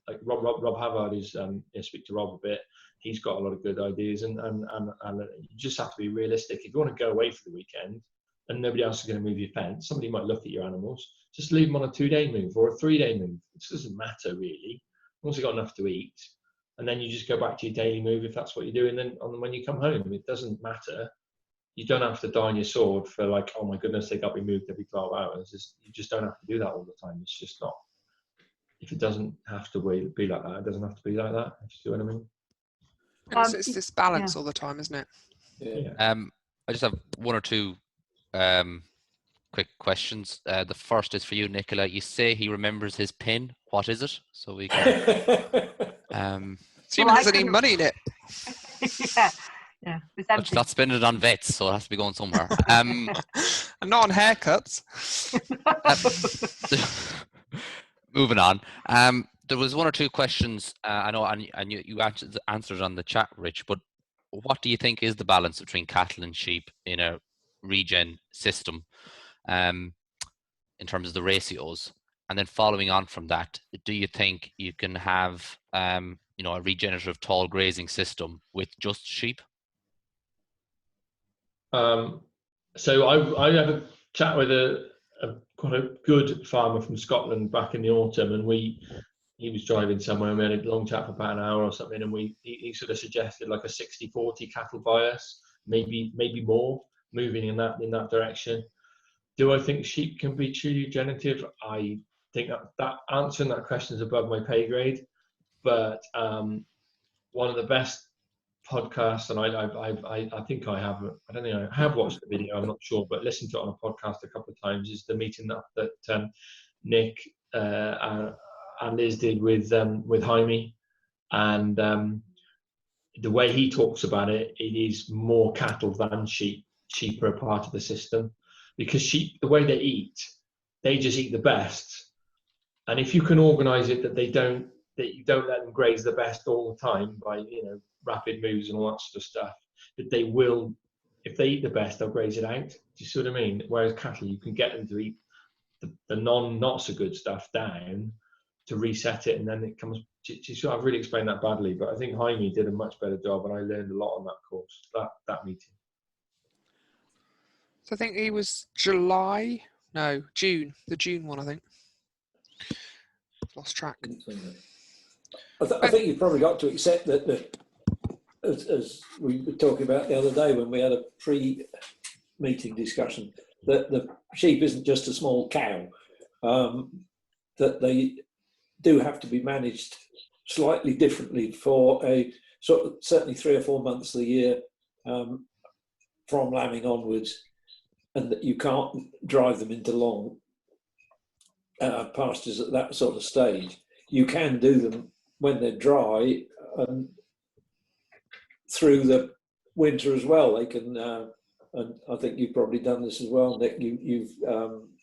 like Rob Havard is. Speak to Rob a bit. He's got a lot of good ideas, and you just have to be realistic. If you want to go away for the weekend and nobody else is going to move your fence, somebody might look at your animals. Just leave them on a 2-day move or a 3-day move. It doesn't matter really. Once you've got enough to eat, and then you just go back to your daily move if that's what you're doing. Then when you come home, it doesn't matter. You don't have to die on your sword for like, oh my goodness, they got to be moved every 12 hours. You just don't have to do that all the time. It's just not. If it doesn't have to be like that, it doesn't have to be like that. If you see what I mean? It's this balance all the time, isn't it? Yeah. I just have one or two quick questions. The first is for you, Nicola. You say he remembers his PIN. What is it? So we can. Assuming there's any money in it. Yeah. But not spending it on vets, so it has to be going somewhere. And not on haircuts. Moving on. There was one or two questions. I know, and you answered on the chat, Rich. But what do you think is the balance between cattle and sheep in a regen system, in terms of the ratios? And then following on from that, do you think you can have a regenerative tall grazing system with just sheep? So I had a chat with quite a good farmer from Scotland back in the autumn, and he was driving somewhere, and we had a long chat for about an hour or something, and he sort of suggested like a 60-40 cattle bias, maybe more, moving in that direction. Do I think sheep can be truly regenerative? I think that answering that question is above my pay grade, but one of the best podcasts, and I think I have. I don't think I have watched the video. I'm not sure, but listened to it on a podcast a couple of times. Is the meeting that Nick and Liz did with Jaime, and the way he talks about it, it is more cattle than sheep. Sheep are a part of the system because sheep, the way they eat, they just eat the best, and if you can organise it that you don't let them graze the best all the time by rapid moves and all that sort of stuff, that they will, if they eat the best, they'll graze it out. Do you see what I mean? Whereas cattle, you can get them to eat the not so good stuff down to reset it, and then it comes. I've really explained that badly, but I think Jaime did a much better job, and I learned a lot on that course, that meeting. So I think he was June, the June one, I think. Lost track. I think you've probably got to accept that as we were talking about the other day when we had a pre-meeting discussion, that the sheep isn't just a small cow. that they do have to be managed slightly differently for a sort of certainly 3 or 4 months of the year from lambing onwards, and that you can't drive them into long pastures at that sort of stage. You can do them when they're dry through the winter as well. They can, and I think you've probably done this as well, Nick. You've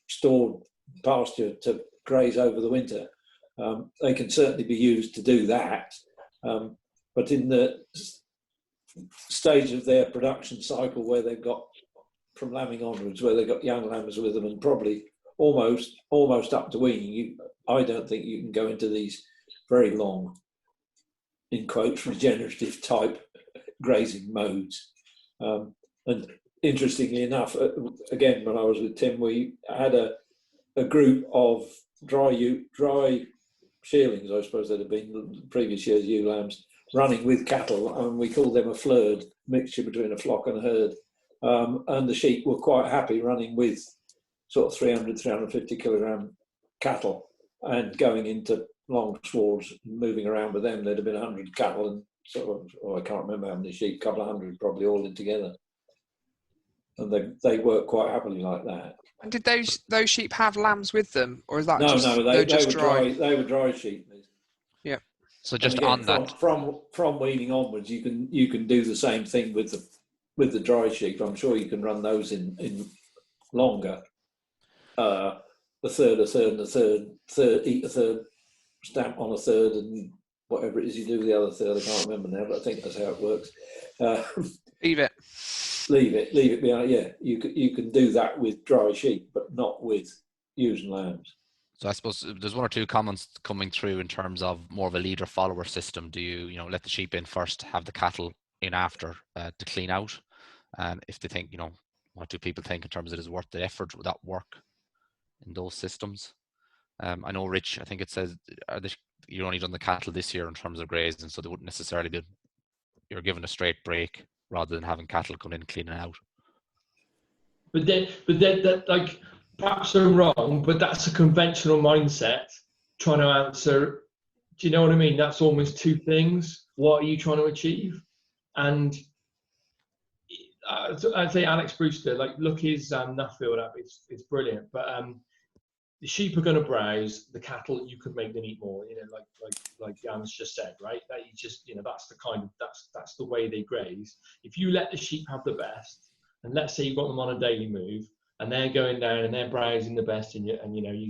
stored pasture to graze over the winter. They can certainly be used to do that, but in the stage of their production cycle where they've got from lambing onwards, where they've got young lambs with them and probably almost up to weaning, I don't think you can go into these very long, in quotes, regenerative type grazing modes. And interestingly enough, again, when I was with Tim, we had a group of dry shearlings, I suppose that had been the previous year's ewe lambs, running with cattle, and we called them a flurd, mixture between a flock and a herd. And the sheep were quite happy running with sort of 300, 350 kilogram cattle and going into long swards, moving around with them. There'd have been 100 cattle and sort of, I can't remember how many sheep, a couple of hundred probably all in together. And they work quite happily like that. And did those sheep have lambs with them, or is that no, they're just dry? They were dry sheep. Yeah. So just again, on that, from weaning onwards, you can do the same thing with the dry sheep. I'm sure you can run those in longer. A third, and a third, eat a third, stamp on a third, and whatever it is you do with the other third, I can't remember now, but I think that's how it works. Leave it behind. Yeah, you can do that with dry sheep, but not with ewes and lambs. so I suppose there's one or two comments coming through in terms of more of a leader-follower system. Do you let the sheep in first, have the cattle in after to clean out? And if they think, what do people think in terms of it is worth the effort? Would that work in those systems? I know, Rich, I think it says you're only done the cattle this year in terms of grazing, so they wouldn't necessarily be, you're given a straight break rather than having cattle come in and cleaning out. But then that, like, perhaps I'm wrong, but that's a conventional mindset trying to answer. Do you know what I mean? That's almost two things. What are you trying to achieve? And I'd say Alex Brewster, like, look his Nuffield up. It's brilliant. But the sheep are going to browse. The cattle, you can make them eat more. Like Yann's just said, right? That you just, that's the that's the way they graze. If you let the sheep have the best, and let's say you've got them on a daily move, and they're going down and they're browsing the best, and you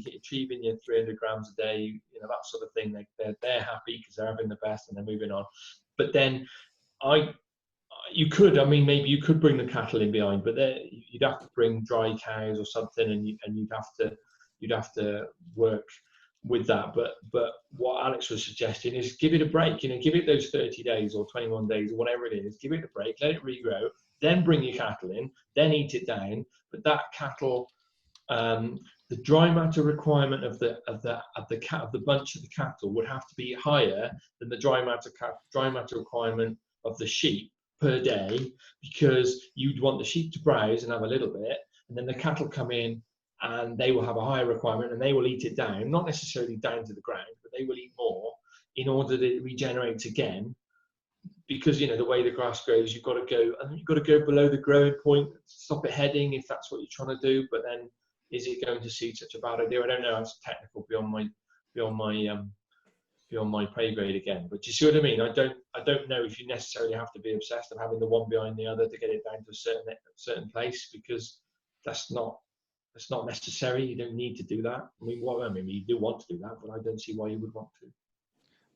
get achieving your 300 grams a day, that sort of thing. They're happy because they're having the best and they're moving on. But then maybe you could bring the cattle in behind, but you'd have to bring dry cows or something, and you'd have to work with that. But what Alex was suggesting is give it a break. Give it those 30 days or 21 days or whatever it is. Give it a break, let it regrow, then bring your cattle in, then eat it down. But that cattle, the dry matter requirement of the bunch of the cattle would have to be higher than the dry matter requirement of the sheep per day, because you'd want the sheep to browse and have a little bit, and then the cattle come in and they will have a higher requirement and they will eat it down, not necessarily down to the ground, but they will eat more in order that it regenerates again. Because the way the grass grows, you've got to go below the growing point, stop it heading if that's what you're trying to do. But then, is it going to suit such a bad idea? I don't know. It's technical beyond my pay grade again. But do you see what I mean? I don't know if you necessarily have to be obsessed of having the one behind the other to get it down to a certain place, because that's not necessary. You don't need to do that. You do want to do that, but I don't see why you would want to.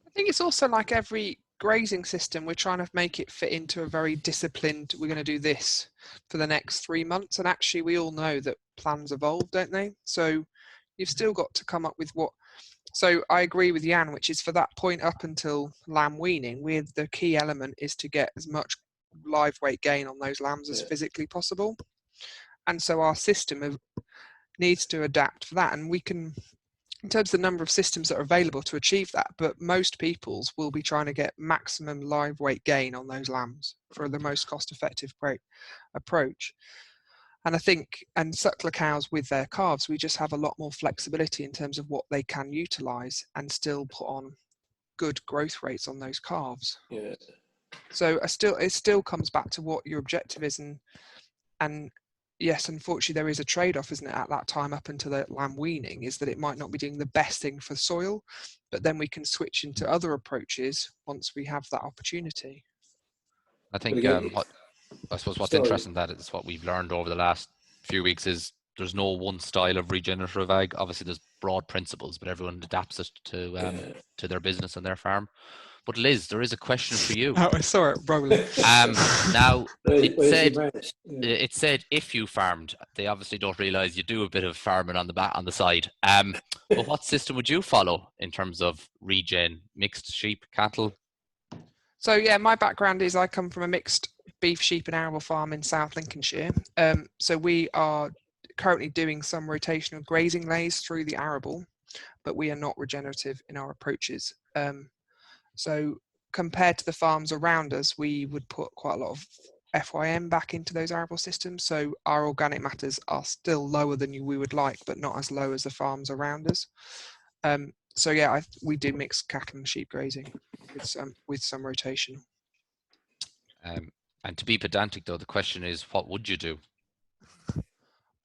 I think it's also like every grazing system, we're trying to make it fit into a very disciplined, we're going to do this for the next 3 months. And actually, we all know that plans evolve, don't they? So you've still got to come up with what. So I agree with Yann, which is for that point up until lamb weaning, the key element is to get as much live weight gain on those lambs as physically possible. And so our system needs to adapt for that. And we can, in terms of the number of systems that are available to achieve that, but most people's will be trying to get maximum live weight gain on those lambs for the most cost-effective approach. And I think, and suckler cows with their calves, we just have a lot more flexibility in terms of what they can utilise and still put on good growth rates on those calves. Yeah. So it still comes back to what your objective is, and yes, unfortunately there is a trade-off, isn't it, at that time up until the lamb weaning, is that it might not be doing the best thing for soil, but then we can switch into other approaches once we have that opportunity. I think I suppose what's interesting that is what we've learned over the last few weeks is there's no one style of regenerative ag. Obviously there's broad principles, but everyone adapts it to their business and their farm. But Liz, there is a question for you. Oh, I saw it rolling. Now it said if you farmed. They obviously don't realise you do a bit of farming on the side. But what system would you follow in terms of regen? Mixed sheep, cattle? So yeah, my background is I come from a mixed beef, sheep and arable farm in South Lincolnshire. So we are currently doing some rotational grazing leys through the arable, but we are not regenerative in our approaches. So compared to the farms around us, we would put quite a lot of FYM back into those arable systems. So our organic matters are still lower than we would like, but not as low as the farms around us. So yeah, we do mix cattle and sheep grazing with some rotation. And to be pedantic though, the question is, what would you do?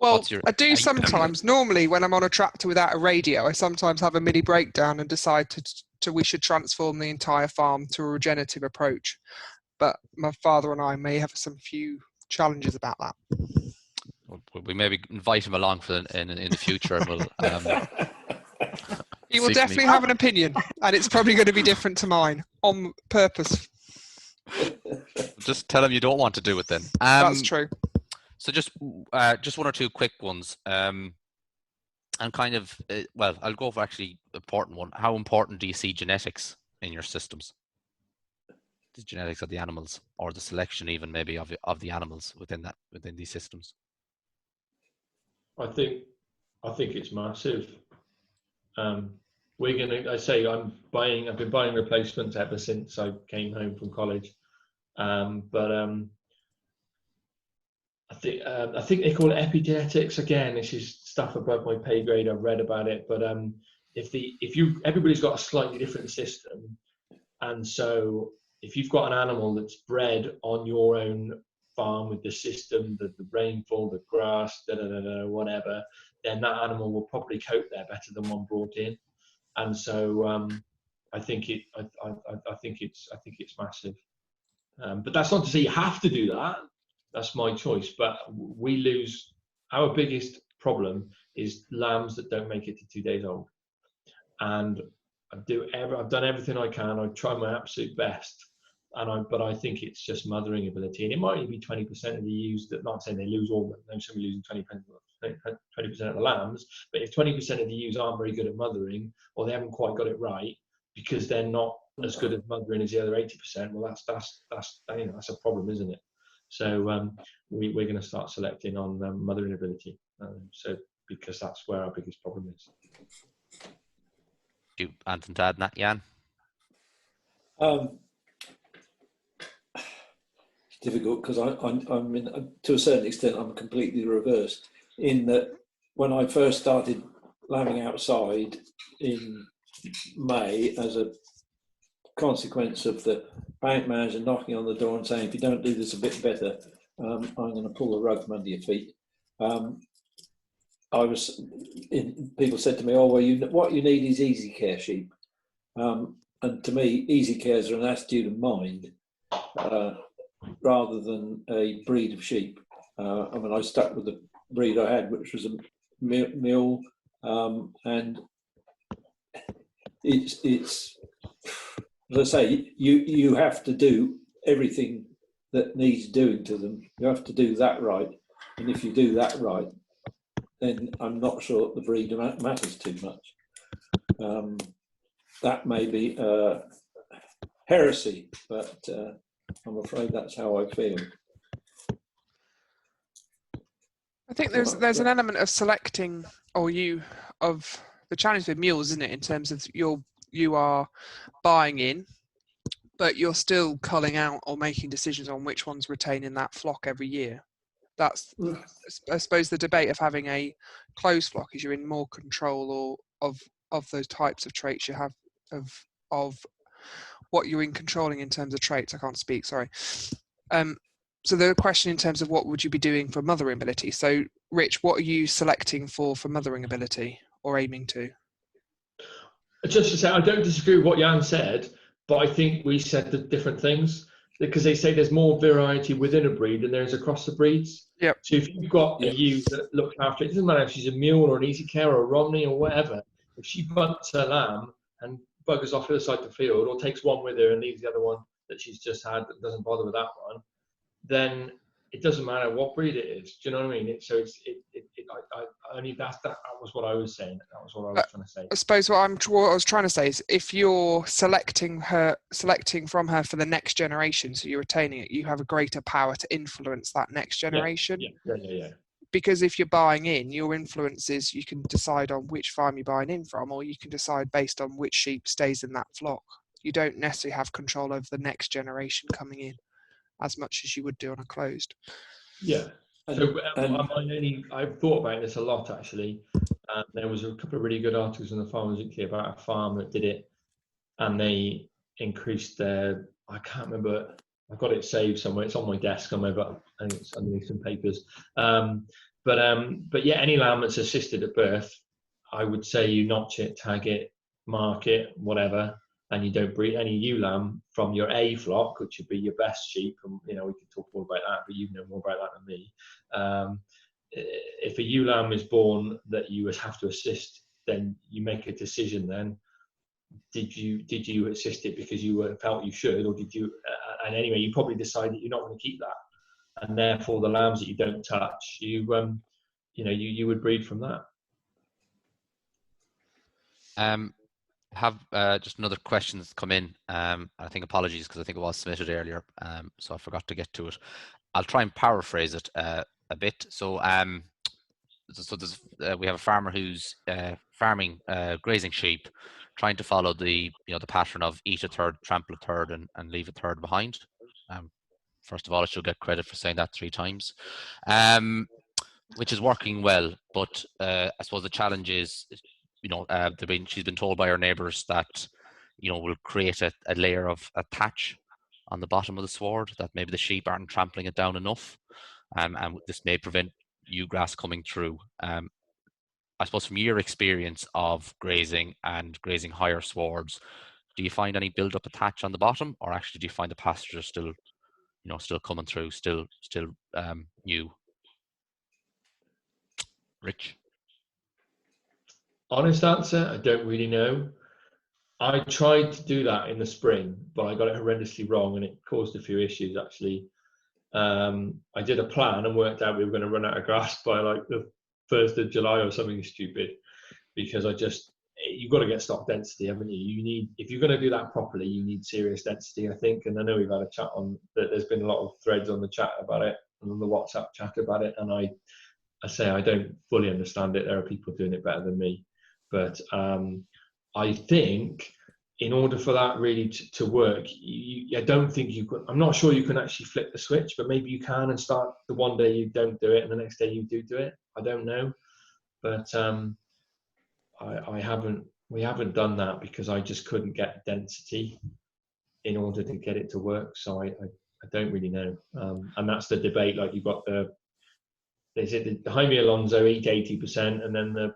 Well, I do sometimes. Normally, when I'm on a tractor without a radio, I sometimes have a mini breakdown and decide we should transform the entire farm to a regenerative approach. But my father and I may have some few challenges about that. We maybe invite him along in the future. And we'll, he will definitely have an opinion, and it's probably going to be different to mine on purpose. Just tell him you don't want to do it then. That's true. So just one or two quick ones. And kind of, well, I'll go for actually important one. How important do you see genetics in your systems? The genetics of the animals, or the selection even maybe of the animals within these systems? I think it's massive. I've been buying replacements ever since I came home from college. I think they call it epigenetics. Again, this is stuff above my pay grade. I've read about it, but everybody's got a slightly different system, and so if you've got an animal that's bred on your own farm with the system, the rainfall, the grass, whatever, then that animal will probably cope there better than one brought in, and so I think it's massive. But that's not to say you have to do that. That's my choice. But we lose. Our biggest problem is lambs that don't make it to 2 days old. And I've done everything I can. I try my absolute best. But I think it's just mothering ability. And it might only be 20% of the ewes that, not saying they lose all of them, they're somebody losing 20% of the lambs. But if 20% of the ewes aren't very good at mothering, or they haven't quite got it right, because they're not as good at mothering as the other 80%, well, that's a problem, isn't it? So we're going to start selecting on mothering ability. Because that's where our biggest problem is. Do you anything to add, Nat, Yann? It's difficult because I'm to a certain extent I'm completely reversed in that when I first started lambing outside in May as a consequence of the bank manager knocking on the door and saying, if you don't do this a bit better, I'm going to pull the rug from under your feet. People said to me, oh, well, what you need is easy care sheep. And to me, easy cares are an attitude of mind rather than a breed of sheep. I stuck with the breed I had, which was a mule, and it's as I say, you have to do everything that needs doing to them. You have to do that right, and if you do that right, then I'm not sure the breed matters too much. That may be heresy, but I'm afraid that's how I feel. I think there's an element of selecting, of the challenge with mules, isn't it? In terms of you are buying in, but you're still culling out or making decisions on which ones retain in that flock every year. That's, I suppose, the debate of having a closed flock is you're in more control or of those types of traits you have of what you're in controlling in terms of traits. I can't speak, sorry. So the question in terms of what would you be doing for mothering ability. So Rich, what are you selecting for mothering ability or aiming to? Just to say, I don't disagree with what Yann said, but I think we said the different things, because they say there's more variety within a breed than there is across the breeds. Yep. So if you've got a ewe that looks after it, doesn't matter if she's a mule or an easy care or a Romney or whatever, if she bunts her lamb and buggers off the other side of the field, or takes one with her and leaves the other one that she's just had that doesn't bother with that one, then it doesn't matter what breed it is. Do you know what I mean? I mean, that was what I was saying. That was what I was trying to say. I suppose what I was trying to say is, if you're selecting from her for the next generation, so you're retaining it, you have a greater power to influence that next generation. Yeah. Because if you're buying in, your influence is you can decide on which farm you're buying in from, or you can decide based on which sheep stays in that flock. You don't necessarily have control over the next generation coming in as much as you would do on a closed. Yeah. So I've thought about this a lot, actually. There was a couple of really good articles in the Farmers Weekly about a farm that did it, and they increased their, I can't remember, I've got it saved somewhere, it's on my desk somewhere, but I think it's underneath some papers. But yeah, any lamb that's assisted at birth, I would say you notch it, tag it, mark it, whatever, and you don't breed any ewe lamb from your A flock, which would be your best sheep, and we can talk more about that, but you know more about that than me. If a ewe lamb is born that you have to assist, then you make a decision then. Did you assist it because you felt you should, or did you, and anyway, you probably decide that you're not going to keep that, and therefore the lambs that you don't touch, you would breed from that. Have just another question that's come in. I think apologies because I think it was submitted earlier, so I forgot to get to it. I'll try and paraphrase it a bit. So there's, we have a farmer who's farming grazing sheep, trying to follow the the pattern of eat a third, trample a third, and leave a third behind. First of all, I should get credit for saying that 3 times, which is working well. But I suppose the challenge is, she's been told by her neighbours that will create a layer of a patch on the bottom of the sward, that maybe the sheep aren't trampling it down enough, and this may prevent ewe grass coming through. I suppose from your experience of grazing and grazing higher swards, do you find any build up a patch on the bottom, or actually do you find the pasture still coming through, still new? Rich? Honest answer, I don't really know. I tried to do that in the spring, but I got it horrendously wrong, and it caused a few issues, actually. I did a plan and worked out we were going to run out of grass by like the 1st of July or something stupid, because you've got to get stock density, haven't you? If you're going to do that properly, you need serious density, I think. And I know we've had a chat on that. There's been a lot of threads on the chat about it, and on the WhatsApp chat about it. And I say I don't fully understand it. There are people doing it better than me. But I think in order for that really to work, I don't think you could. I'm not sure you can actually flip the switch, but maybe you can, and start the one day you don't do it and the next day you do it. I don't know, but we haven't done that because I just couldn't get density in order to get it to work. So I don't really know, and that's the debate. Like you've got the Jaime Alonso eat 80%, and then the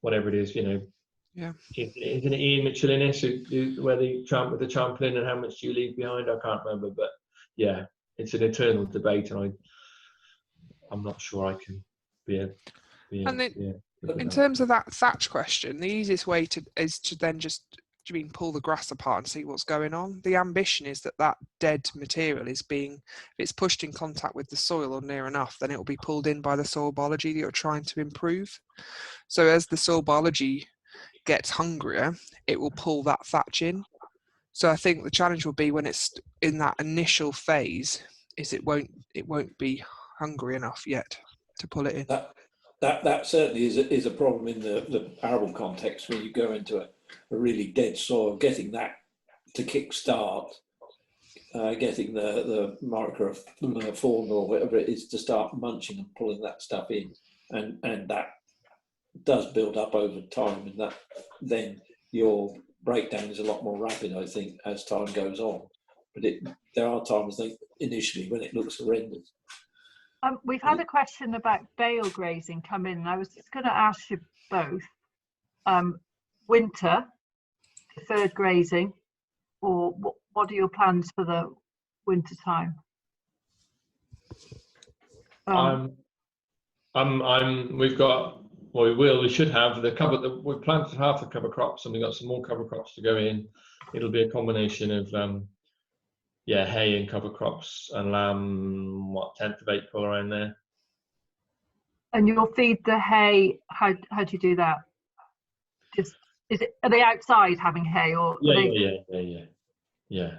whatever it is, Yeah. Isn't it Ian Mitchell in it, where they tramp with the trampling and how much do you leave behind? I can't remember, but yeah, it's an eternal debate, and I'm not sure I can in terms of that thatch question, the easiest way is to then just pull the grass apart and see what's going on. The ambition is that dead material is if it's pushed in contact with the soil or near enough, then it will be pulled in by the soil biology that you're trying to improve. So as the soil biology gets hungrier, it will pull that thatch in. So I think the challenge will be when it's in that initial phase, is it won't be hungry enough yet to pull it in. That certainly is a problem in the arable context, when you go into a really dead soil. Getting that to kick start getting the microfauna or whatever it is to start munching and pulling that stuff in, and that does build up over time, and that then your breakdown is a lot more rapid, I think, as time goes on. But there are times, initially, when it looks horrendous. We've had a question about bale grazing come in, and I was just going to ask you both, winter, deferred grazing, or what are your plans for the winter time? We've got, well, we should have the cover, we planted half the cover crops, and we've got some more cover crops to go in. It'll be a combination of hay and cover crops and lamb, 10th of April, around there. And you'll feed the hay, how do you do that? Are they outside having hay, or yeah.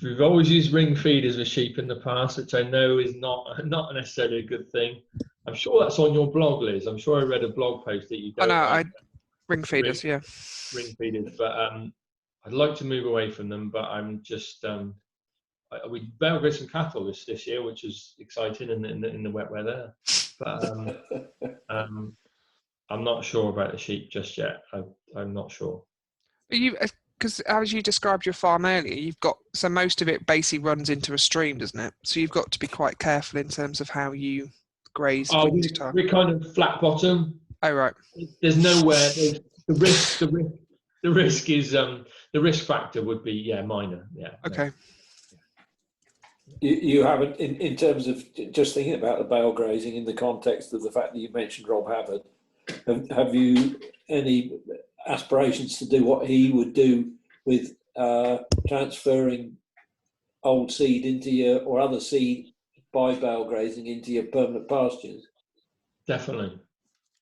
We've always used ring feeders with sheep in the past, which I know is not necessarily a good thing. I'm sure that's on your blog, Liz. I'm sure I read a blog post that you don't. I know, ring feeders, yeah. Ring feeders, but I'd like to move away from them, but I'm just we bale grazed some cattle this year, which is exciting in the wet weather. But I'm not sure about the sheep just yet. I'm not sure. Because as you described your farm earlier, you've got, so most of it basically runs into a stream, doesn't it? So you've got to be quite careful in terms of how you graze. We're kind of flat bottom. Oh, right. There's nowhere. The risk is the risk factor would be minor. Yeah. Okay. You haven't, in terms of just thinking about the bale grazing in the context of the fact that you mentioned Rob Havard, have you any aspirations to do what he would do with transferring old seed into your, or other seed by bale grazing into your permanent pastures? Definitely.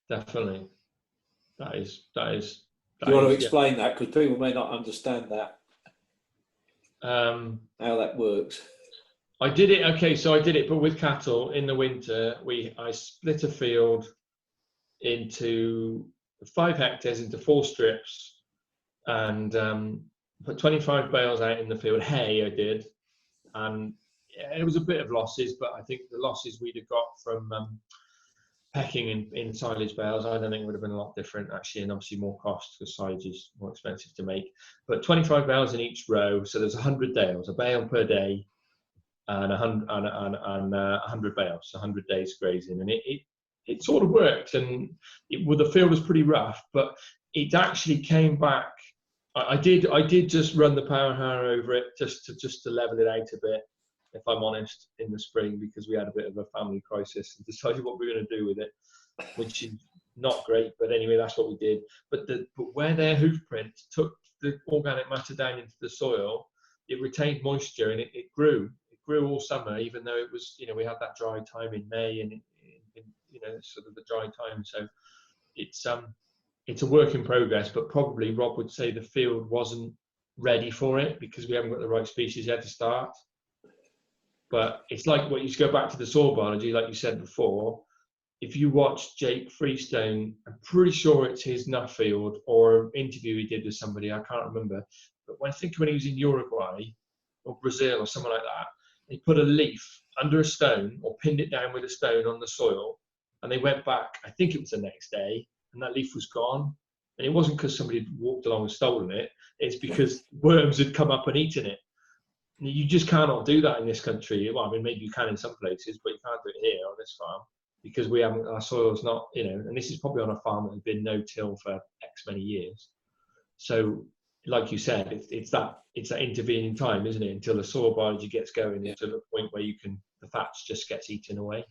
That is. Do you want to explain that, because people may not understand that, how that works? I did it. Okay, so I did it, but with cattle in the winter, I split a field into 5 hectares into 4 strips, and put 25 bales out in the field. Hay I did, and it was a bit of losses, but I think the losses we'd have got from pecking in silage bales, I don't think would have been a lot different actually, and obviously more cost because silage is more expensive to make. But 25 bales in each row, so there's 100 bales, a bale per day, and 100 bales, 100 days grazing, and it sort of worked, and the field was pretty rough, but it actually came back. I did just run the power harrow over it just to level it out a bit, if I'm honest, in the spring, because we had a bit of a family crisis and decided what we were going to do with it, which is not great, but anyway, that's what we did. But where their hoof print took the organic matter down into the soil, it retained moisture, and it grew all summer, even though it was, we had that dry time in May and sort of the dry time. So it's a work in progress, but probably Rob would say the field wasn't ready for it because we haven't got the right species yet to start. But it's like what you go back to the soil biology, like you said before. If you watch Jake Freestone, I'm pretty sure it's his Nuffield or interview he did with somebody, I can't remember. But when he was in Uruguay or Brazil or somewhere like that, he put a leaf under a stone or pinned it down with a stone on the soil, and they went back, I think it was the next day, and that leaf was gone. And it wasn't because somebody had walked along and stolen it, it's because worms had come up and eaten it. And you just cannot do that in this country. Well, I mean, maybe you can in some places, but you can't do it here on this farm because our soil's not, and this is probably on a farm that has been no-till for X many years. So, like you said, it's that intervening time, isn't it, until the soil biology gets going to the point where the fats just gets eaten away.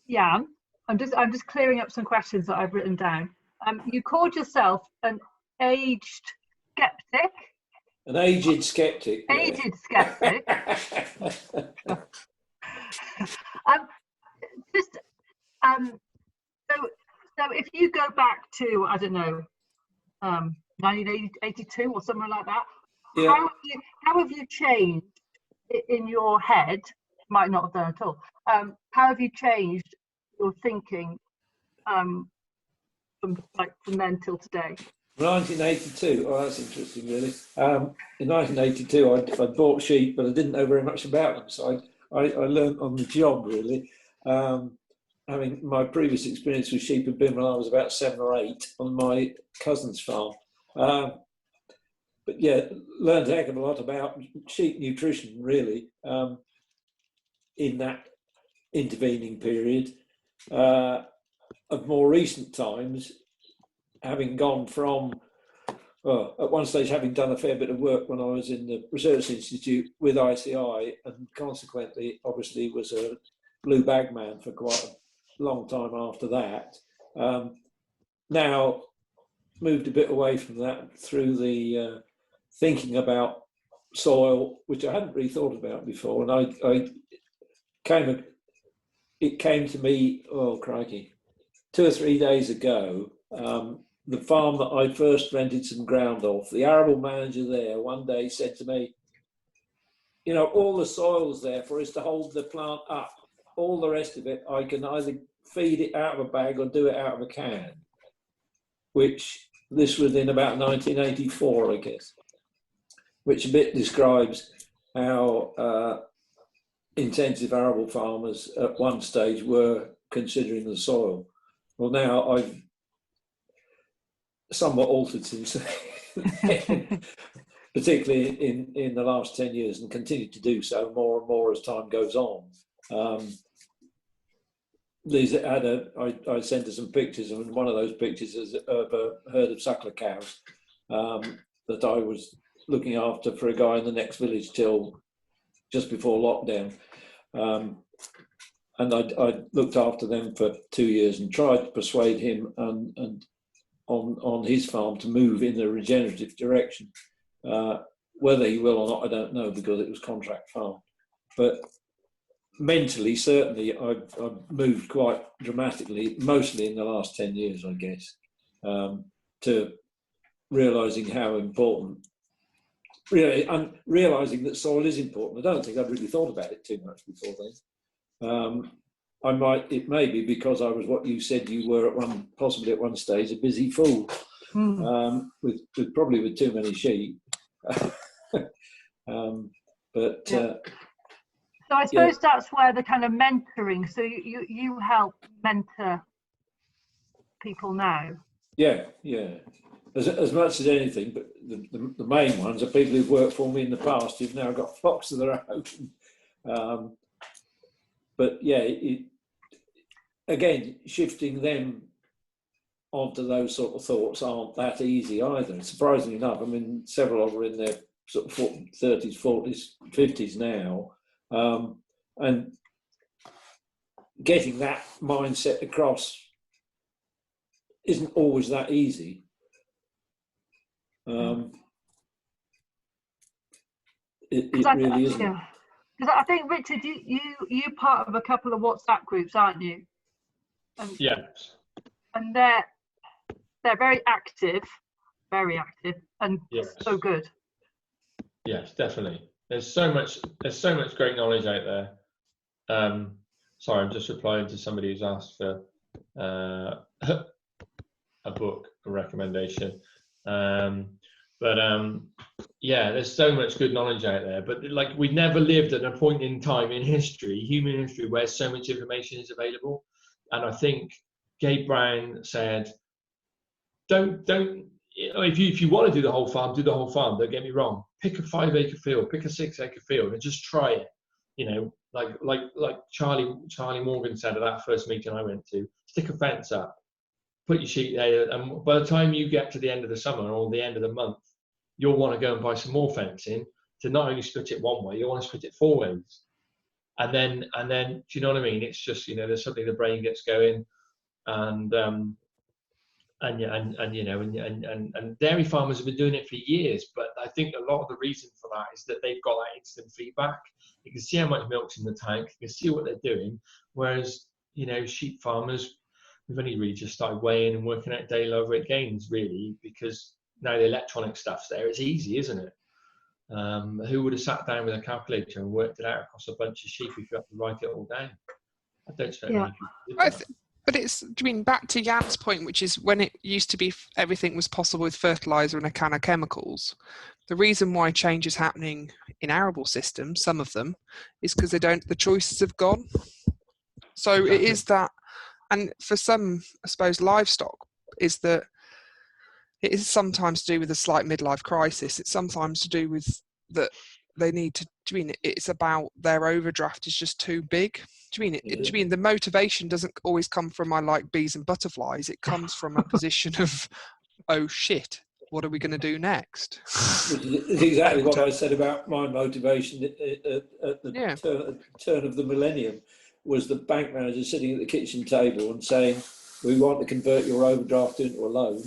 Yann, I'm just clearing up some questions that I've written down. You called yourself an aged skeptic. An aged skeptic. Aged skeptic. So if you go back to, I don't know, 1982 or something like that, how have you changed in your head? Might not have done at all. How have you changed your thinking from then till today? 1982. Oh, that's interesting, really. In 1982, I bought sheep, but I didn't know very much about them, so I learned on the job, really. Having my previous experience with sheep had been when I was about 7 or 8 on my cousin's farm. But yeah, learned a heck of a lot about sheep nutrition, really, in that intervening period. Of more recent times, having gone from, at one stage, having done a fair bit of work when I was in the Research Institute with ICI, and consequently, obviously, was a blue bag man for quite a long time after that. Now, moved a bit away from that through the thinking about soil, which I hadn't really thought about before, and it came to me, oh crikey, 2 or 3 days ago. The farm that I first rented some ground off, the arable manager there one day said to me, you know, all the soil's there for us to hold the plant up. All the rest of it, I can either feed it out of a bag or do it out of a can, which this was in about 1984, I guess, which a bit describes how intensive arable farmers at one stage were considering the soil. Well, now I've somewhat altered since then, particularly in the last 10 years, and continue to do so more and more as time goes on. I sent her some pictures, and one of those pictures is of a herd of suckler cows that I was looking after for a guy in the next village till just before lockdown. And I looked after them for 2 years and tried to persuade him and on his farm to move in the regenerative direction. Whether he will or not, I don't know, because it was contract farm. But mentally, certainly, I've moved quite dramatically, mostly in the last 10 years, I guess, to realising how important, really, and realising that soil is important. I don't think I'd really thought about it too much before then. It may be because I was what you said you were possibly at one stage, a busy fool, probably with too many sheep. So I suppose that's where the kind of mentoring. So you help mentor people now. Yeah. As much as anything, but the main ones are people who've worked for me in the past who've now got flocks of their own. But yeah, again, shifting them onto those sort of thoughts aren't that easy either. Surprisingly enough, I mean, several of them are in their sort of 30s, 40s, 50s now. And getting that mindset across isn't always that easy. It really isn't. Yeah. Because I think, Richard, you're part of a couple of WhatsApp groups, aren't you? Yes. And they're very active, and yes. So good. Yes, definitely. There's so much great knowledge out there. Sorry, I'm just replying to somebody who's asked for a book, a recommendation. Yeah, there's so much good knowledge out there, but like we never lived at a point in time in history, human history, where so much information is available. And I think Gabe Brown said, if you want to do the whole farm, do the whole farm. Don't get me wrong. Pick a 5-acre field, pick a 6-acre field, and just try it. You know, like Charlie Morgan said at that first meeting I went to, stick a fence up, put your sheep there, and by the time you get to the end of the summer or the end of the month, you'll want to go and buy some more fencing to not only split it one way, you'll want to split it 4 ways. And then, do you know what I mean? It's just, you know, there's something the brain gets going, and dairy farmers have been doing it for years. But I think a lot of the reason for that is that they've got that instant feedback. You can see how much milk's in the tank. You can see what they're doing. Whereas, you know, sheep farmers, we've only really just started weighing and working out day low weight gains, really, because now the electronic stuff's there. It's easy, isn't it? Who would have sat down with a calculator and worked it out across a bunch of sheep if you have to write it all down? I don't expect many people to do that. But it's, do you mean back to Yann's point, which is when it used to be everything was possible with fertilizer and a can of chemicals. The reason why change is happening in arable systems, some of them, is because the choices have gone. So Exactly. it is that, and for some, I suppose, livestock is that it is sometimes to do with a slight midlife crisis. It's sometimes to do with that they need to, do you mean it's about their overdraft is just too big? Do you mean do you mean the motivation doesn't always come from I like bees and butterflies? It comes from a position of, oh shit, what are we going to do next? Which is exactly what I said about my motivation at the turn of the millennium, was the bank manager sitting at the kitchen table and saying, we want to convert your overdraft into a loan.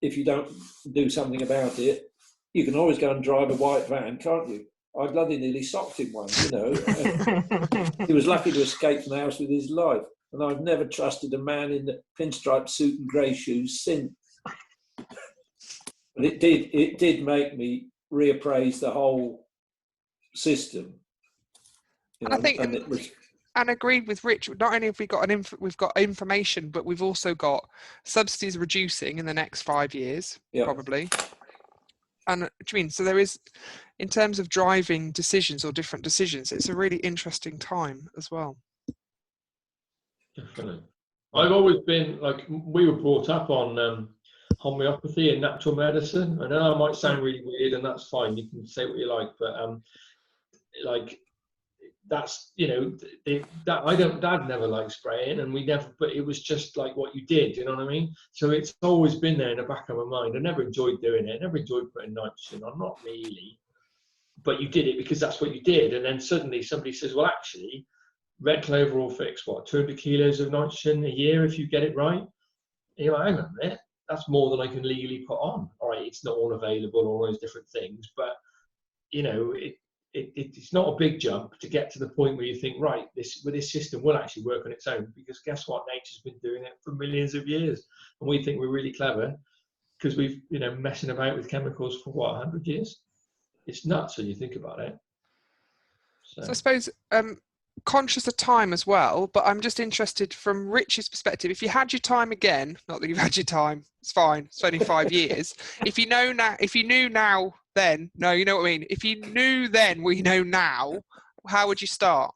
If you don't do something about it, you can always go and drive a white van, can't you? I bloody nearly socked him once, you know. He was lucky to escape from the house with his life. And I've never trusted a man in the pinstripe suit and grey shoes since. But it did make me reappraise the whole system. You know, And I think, and it was, and agreed with Rich, not only have we got we've got information, but we've also got subsidies reducing in the next 5 years, probably. And do you mean, so there is, in terms of driving decisions or different decisions, it's a really interesting time as well. Definitely. I've always been, like, we were brought up on homeopathy and natural medicine. I know it might sound really weird, and that's fine. You can say what you like, but like, that's, you know, Dad never liked spraying, and we never, but it was just like what you did, you know what I mean? So it's always been there in the back of my mind. I never enjoyed doing it, never enjoyed putting nitrogen on, not really, but you did it because that's what you did. And then suddenly somebody says, well, actually, red clover will fix what, 200 kilos of nitrogen a year if you get it right. And you're like, hang on a minute, that's more than I can legally put on. All right, it's not all available, all those different things, but you know, it's not a big jump to get to the point where you think, right, this system will actually work on its own, because guess what? Nature's been doing it for millions of years, and we think we're really clever because we've, you know, messing about with chemicals for what, 100 years? It's nuts when you think about it. So I suppose, conscious of time as well, but I'm just interested from Rich's perspective, if you had your time again, not that you've had your time, it's fine, it's only 5 years. If you knew now then, no, you know what I mean? If you knew then what you know now, how would you start?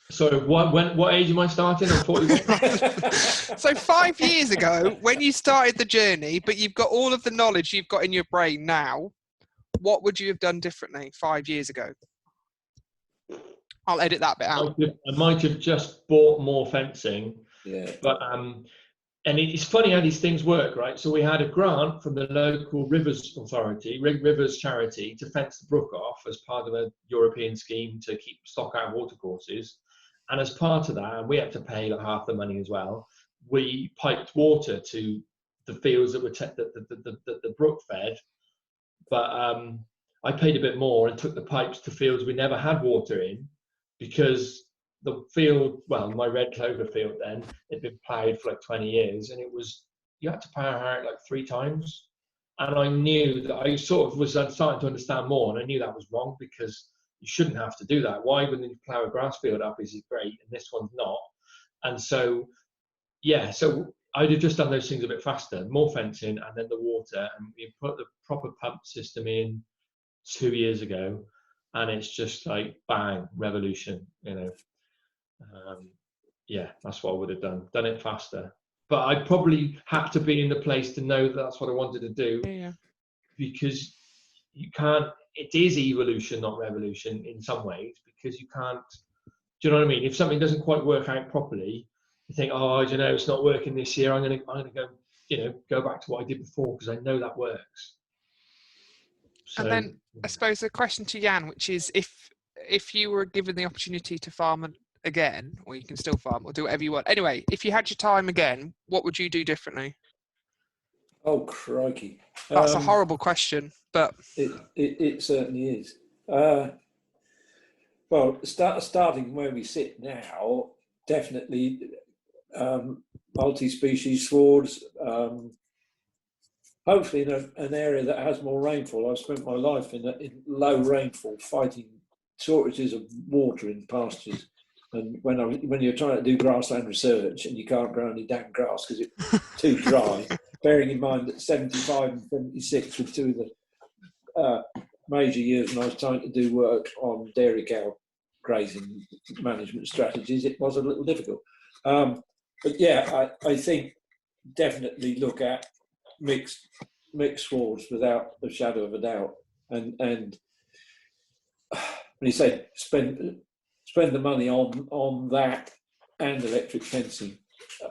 So what age am I starting? I'm 41. So 5 years ago, when you started the journey, but you've got all of the knowledge you've got in your brain now, what would you have done differently 5 years ago? I'll edit that bit out. I might have just bought more fencing. yeah. But and it's funny how these things work, right? So we had a grant from the local Rivers Authority, Rivers Charity, to fence the brook off as part of a European scheme to keep stock out of watercourses. And as part of that, and we had to pay like half the money as well, we piped water to the fields that were the brook fed. But I paid a bit more and took the pipes to fields we never had water in, because the field, well, my red clover field then, it'd been ploughed for like 20 years, and it was, you had to power it like 3 times. And I knew that I sort of was starting to understand more, and I knew that was wrong, because you shouldn't have to do that. Why, when you plough a grass field up, is it great, and this one's not? And so, yeah, so I'd have just done those things a bit faster, more fencing, and then the water, and we put the proper pump system in 2 years ago, and it's just like bang, revolution, you know. Yeah, that's what I would have done it faster. But I probably had to be in the place to know that that's what I wanted to do. Yeah. Because you can't, it is evolution, not revolution in some ways, because you can't, do you know what I mean? If something doesn't quite work out properly, you think, oh, you know, it's not working this year, I'm gonna go, you know, go back to what I did before, because I know that works. So, and then I suppose the question to Yann, which is, if you were given the opportunity to farm again, or you can still farm or do whatever you want. Anyway, if you had your time again, what would you do differently? Oh, crikey. That's a horrible question, but... It certainly is. Well, starting where we sit now, definitely multi-species swords, hopefully in an area that has more rainfall. I've spent my life in low rainfall, fighting shortages of water in pastures. And when you're trying to do grassland research and you can't grow any damn grass because it's too dry, bearing in mind that 75 and 76 were two of the major years when I was trying to do work on dairy cow grazing management strategies, it was a little difficult. But yeah, I think definitely look at mixed swards without a shadow of a doubt. And when you say spend the money on that and electric fencing,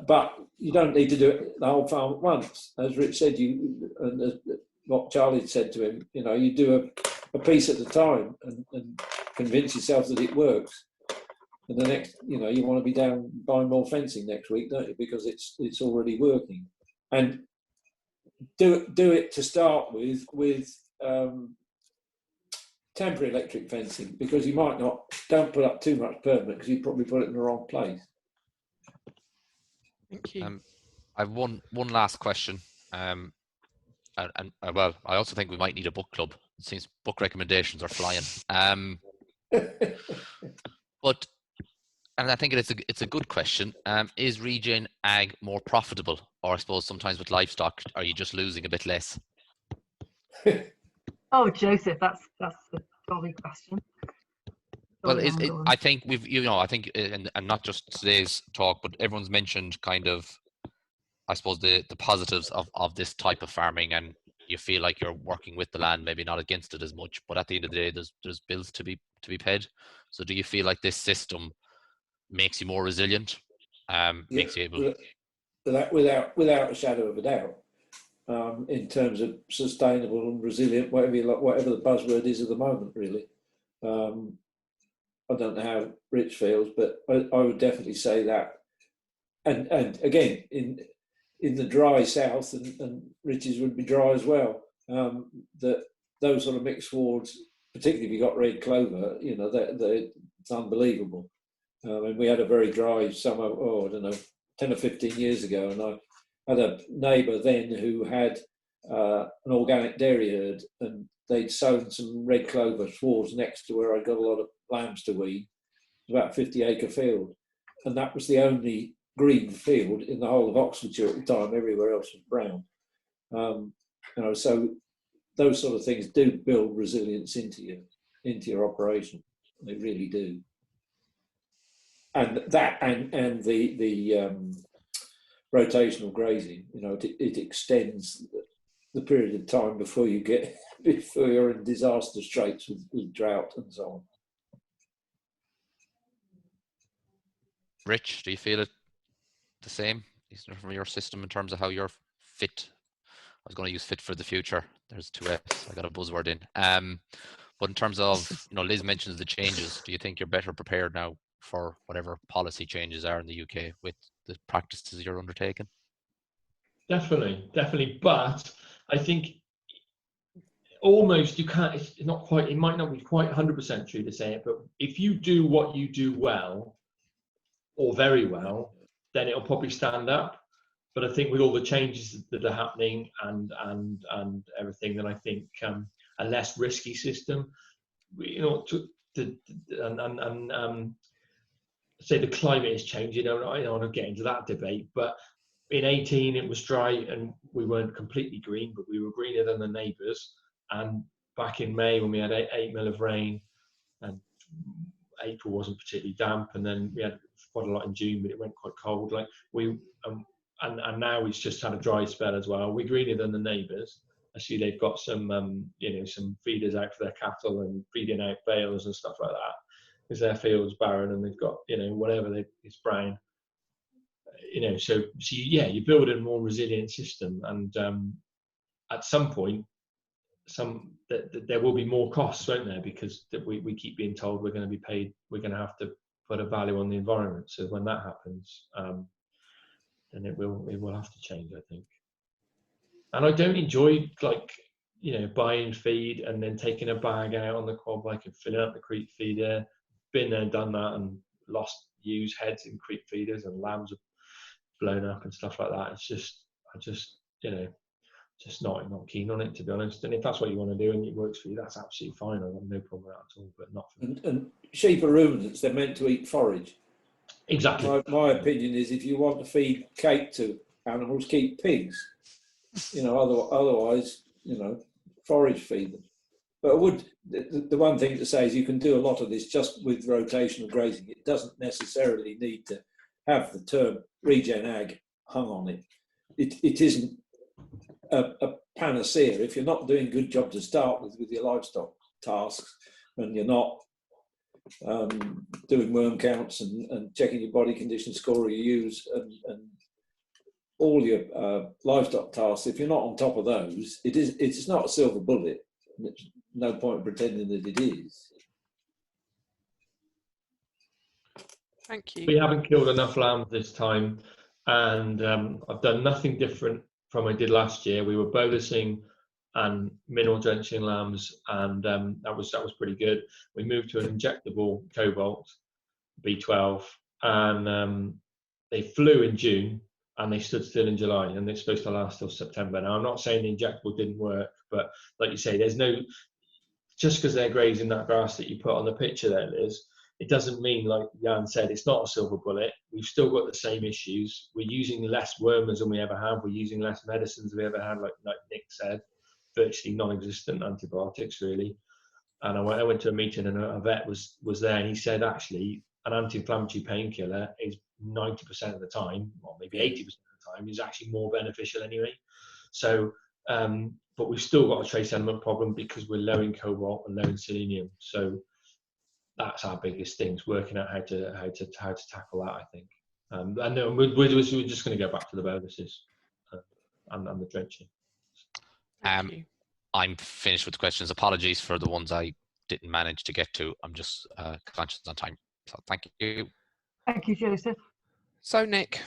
but you don't need to do it the whole farm at once. As Rich said, and what Charlie said to him, you do a piece at a time and convince yourself that it works. And the next, you want to be down buying more fencing next week, don't you? Because it's already working. And do it to start with temporary electric fencing, because you might don't put up too much permanent because you probably put it in the wrong place. Thank you. I have one last question. Well, I also think we might need a book club. It seems book recommendations are flying. But I think it's a good question. Is RegenAg more profitable, or I suppose sometimes with livestock, are you just losing a bit less? Oh, Joseph, that's a jolly question. Well, I think and not just today's talk, but everyone's mentioned kind of, I suppose, the positives of this type of farming, and you feel like you're working with the land, maybe not against it as much, but at the end of the day, there's bills to be paid. So do you feel like this system makes you more resilient? Makes you able, without a shadow of a doubt, in terms of sustainable and resilient, whatever the buzzword is at the moment, really. I don't know how Rich feels, but I would definitely say that. And again, in the dry south, and Rich's would be dry as well, that those sort of mixed swards, particularly if you got red clover, it's unbelievable. And we had a very dry summer, 10 or 15 years ago, and I had a neighbour then who had an organic dairy herd, and they'd sown some red clover swards next to where I got a lot of lambs to wean. It was about a 50-acre field, and that was the only green field in the whole of Oxfordshire at the time. Everywhere else was brown. So those sort of things do build resilience into your operation. They really do. And that and the rotational grazing, it extends the period of time before you're in disaster straits with drought and so on. Rich, do you feel it the same from your system in terms of how you're fit? I was going to use fit for the future. There's 2 F's. I got a buzzword in. But in terms of, Liz mentions the changes. Do you think you're better prepared now for whatever policy changes are in the UK with the practices you're undertaking? Definitely. But I think almost you can't. It's not quite. It might not be quite 100% true to say it, but if you do what you do well, or very well, then it'll probably stand up. But I think with all the changes that are happening and everything, then I think a less risky system, say the climate is changing. I don't want to get into that debate, but in 18 it was dry and we weren't completely green, but we were greener than the neighbours. And back in May when we had 8 mil of rain, and April wasn't particularly damp, and then we had quite a lot in June, but it went quite cold. Like and now it's just had a dry spell as well. We're greener than the neighbours. I see they've got some some feeders out for their cattle and feeding out bales and stuff like that, because their field's barren and they've got it's brown. So you build a more resilient system, and at some point there will be more costs, won't there? Because we keep being told we're going to be paid, we're going to have to put a value on the environment. So when that happens, then it will have to change, I think. And I don't enjoy buying feed and then taking a bag out on the quad bike and filling up the creep feeder. Been there and done that, and lost ewes' heads in creep feeders, and lambs are blown up and stuff like that. It's just not keen on it, to be honest. And if that's what you want to do and it works for you, that's absolutely fine. I've got no problem with that at all, but not for me. And sheep are ruminants, they're meant to eat forage. Exactly. My opinion is, if you want to feed cake to animals, keep pigs. Otherwise, forage feed them. But the one thing to say is you can do a lot of this just with rotational grazing. It doesn't necessarily need to have the term RegenAg hung on it. It isn't a panacea. If you're not doing a good job to start with your livestock tasks, and you're not doing worm counts and checking your body condition score you use and all your livestock tasks, if you're not on top of those, it's not a silver bullet. There's no point pretending that it is. Thank you. We haven't killed enough lambs this time, and I've done nothing different from I did last year. We were bolusing and mineral drenching lambs, and that was pretty good. We moved to an injectable cobalt B12, and they flew in June and they stood still in July, and it's supposed to last till September. Now, I'm not saying the injectable didn't work, but like you say, there's no, just because they're grazing that grass that you put on the picture there, Liz, it doesn't mean, like Yann said, it's not a silver bullet. We've still got the same issues. We're using less wormers than we ever have. We're using less medicines than we ever had, like Nick said, virtually non-existent antibiotics, really. And I went to a meeting, and a vet was there, and he said, actually, an anti-inflammatory painkiller is 90% of the time, or maybe 80% of the time, is actually more beneficial anyway. So, but we've still got a trace element problem because we're low in cobalt and low in selenium. So that's our biggest things, working out how to tackle that, I think. And we're just going to go back to the bonuses and the drenching. I'm finished with the questions. Apologies for the ones I didn't manage to get to. I'm just conscious on time. So thank you. Thank you, Joseph. So Nick,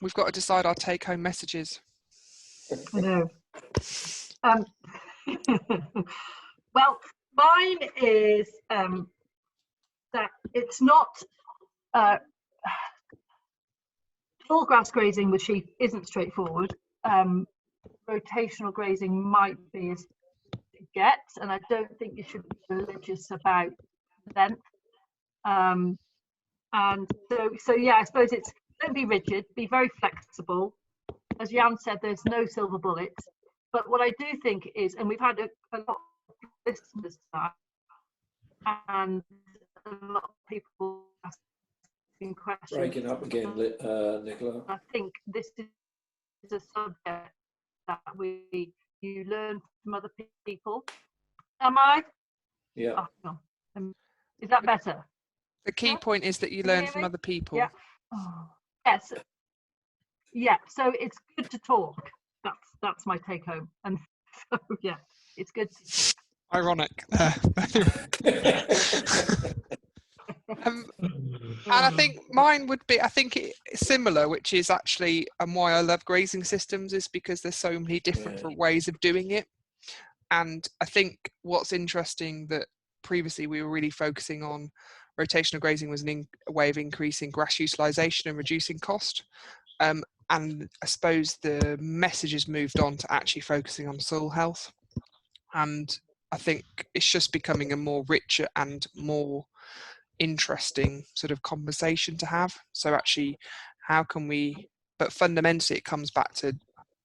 we've got to decide our take-home messages. I know. Well, mine is that it's not full grass grazing with sheep isn't straightforward. Rotational grazing might be as it gets, and I don't think you should be religious about length. And so yeah, I suppose it's, don't be rigid, be very flexible. As Yann said, there's no silver bullets. But what I do think is, and we've had a lot of listeners tonight, and a lot of people asking questions. Breaking up again, Nicola. I think this is a subject that you learn from other people. Am I? Yeah. Oh, is that better? The key point is that you learn from other people. Yeah. Oh, yes. Yeah. So it's good to talk. That's my take home. And so yeah, it's good to talk. Ironic. And I think mine would be, I think it's similar, which is actually, and why I love grazing systems is because there's so many different ways of doing it. And I think what's interesting that previously we were really focusing on rotational grazing was a way of increasing grass utilisation and reducing cost. And I suppose the message has moved on to actually focusing on soil health. And I think it's just becoming a more richer and more interesting sort of conversation to have. So actually, how can we, but fundamentally it comes back to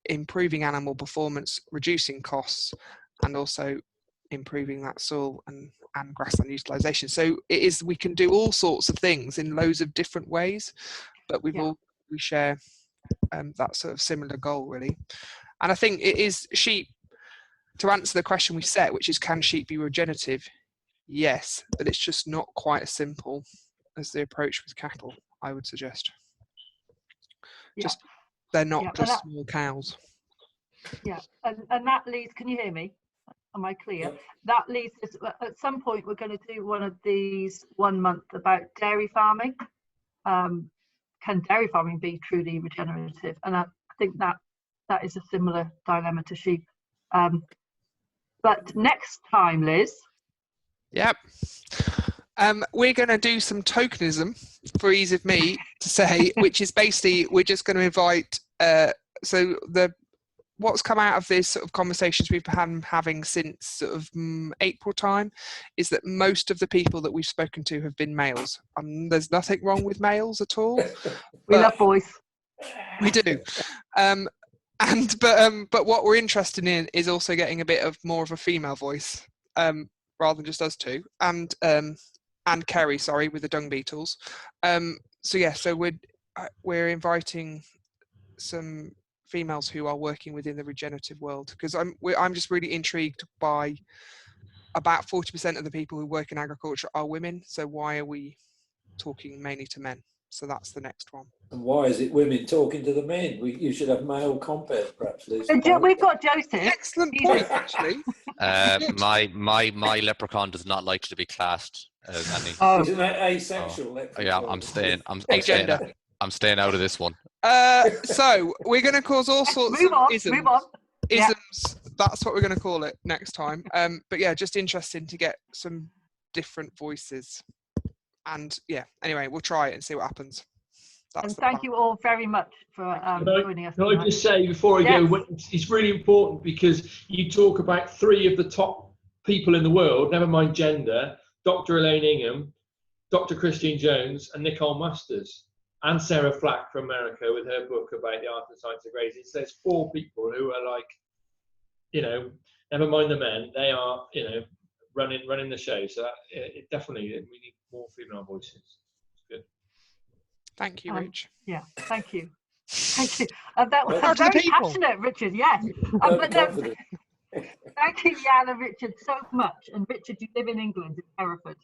improving animal performance, reducing costs, and also improving that soil and grassland utilisation. So it is, we can do all sorts of things in loads of different ways, but we share that sort of similar goal, really. And I think it is sheep, to answer the question we set, which is, can sheep be regenerative? Yes, but it's just not quite as simple as the approach with cattle, I would suggest. Just, they're not just small cows. Yeah, and that leads, can you hear me? Am I clear? Yep. That leads us, at some point we're going to do one of these 1 month about dairy farming. Can dairy farming be truly regenerative? And I think that is a similar dilemma to sheep. But next time, Liz. Yep. We're going to do some tokenism, for ease of me to say, which is basically, we're just going to invite, so the what's come out of these sort of conversations we've been having since sort of April time is that most of the people that we've spoken to have been males. There's nothing wrong with males at all. We love boys. We do. But what we're interested in is also getting a bit of more of a female voice, rather than just us two, and Kerry, sorry, with the dung beetles. So we're inviting some females who are working within the regenerative world, because I'm just really intrigued by about 40% of the people who work in agriculture are women. So why are we talking mainly to men? So that's the next one. And why is it women talking to the men? You should have male compares, perhaps, Liz. We've got Joseph. Excellent point, actually. My leprechaun does not like to be classed as any. Oh. Isn't that asexual? Leprechaun? Yeah, I'm staying out of this one. So we're going to cause all sorts of isms. Move on. Isms. That's what we're going to call it next time. But yeah, just interesting to get some different voices. And yeah, anyway, we'll try it and see what happens. And thank you all very much for joining us. Can I just say before I go, it's really important because you talk about 3 of the top people in the world, never mind gender, Dr. Elaine Ingham, Dr. Christine Jones, and Nicole Masters, and Sarah Flack from America with her book about the art and science of grazing. So there's 4 people who are like, never mind the men, they are, running the show. So it definitely, we need more female voices. It's good. Thank you, Rich. Yeah, thank you. Thank you. That was very passionate, Richard, yes. Thank you, Yann and Richard, so much. And Richard, you live in England, in Hereford.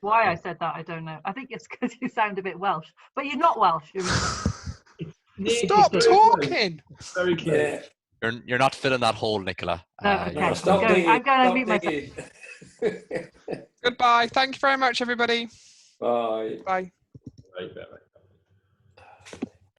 Why I said that, I don't know. I think it's because you sound a bit Welsh. But you're not Welsh. Stop talking! Very clear. Yeah. You're not filling that hole, Nicola. No, okay. I'm going to mute myself. Goodbye. Thank you very much, everybody. Bye. Bye. Right,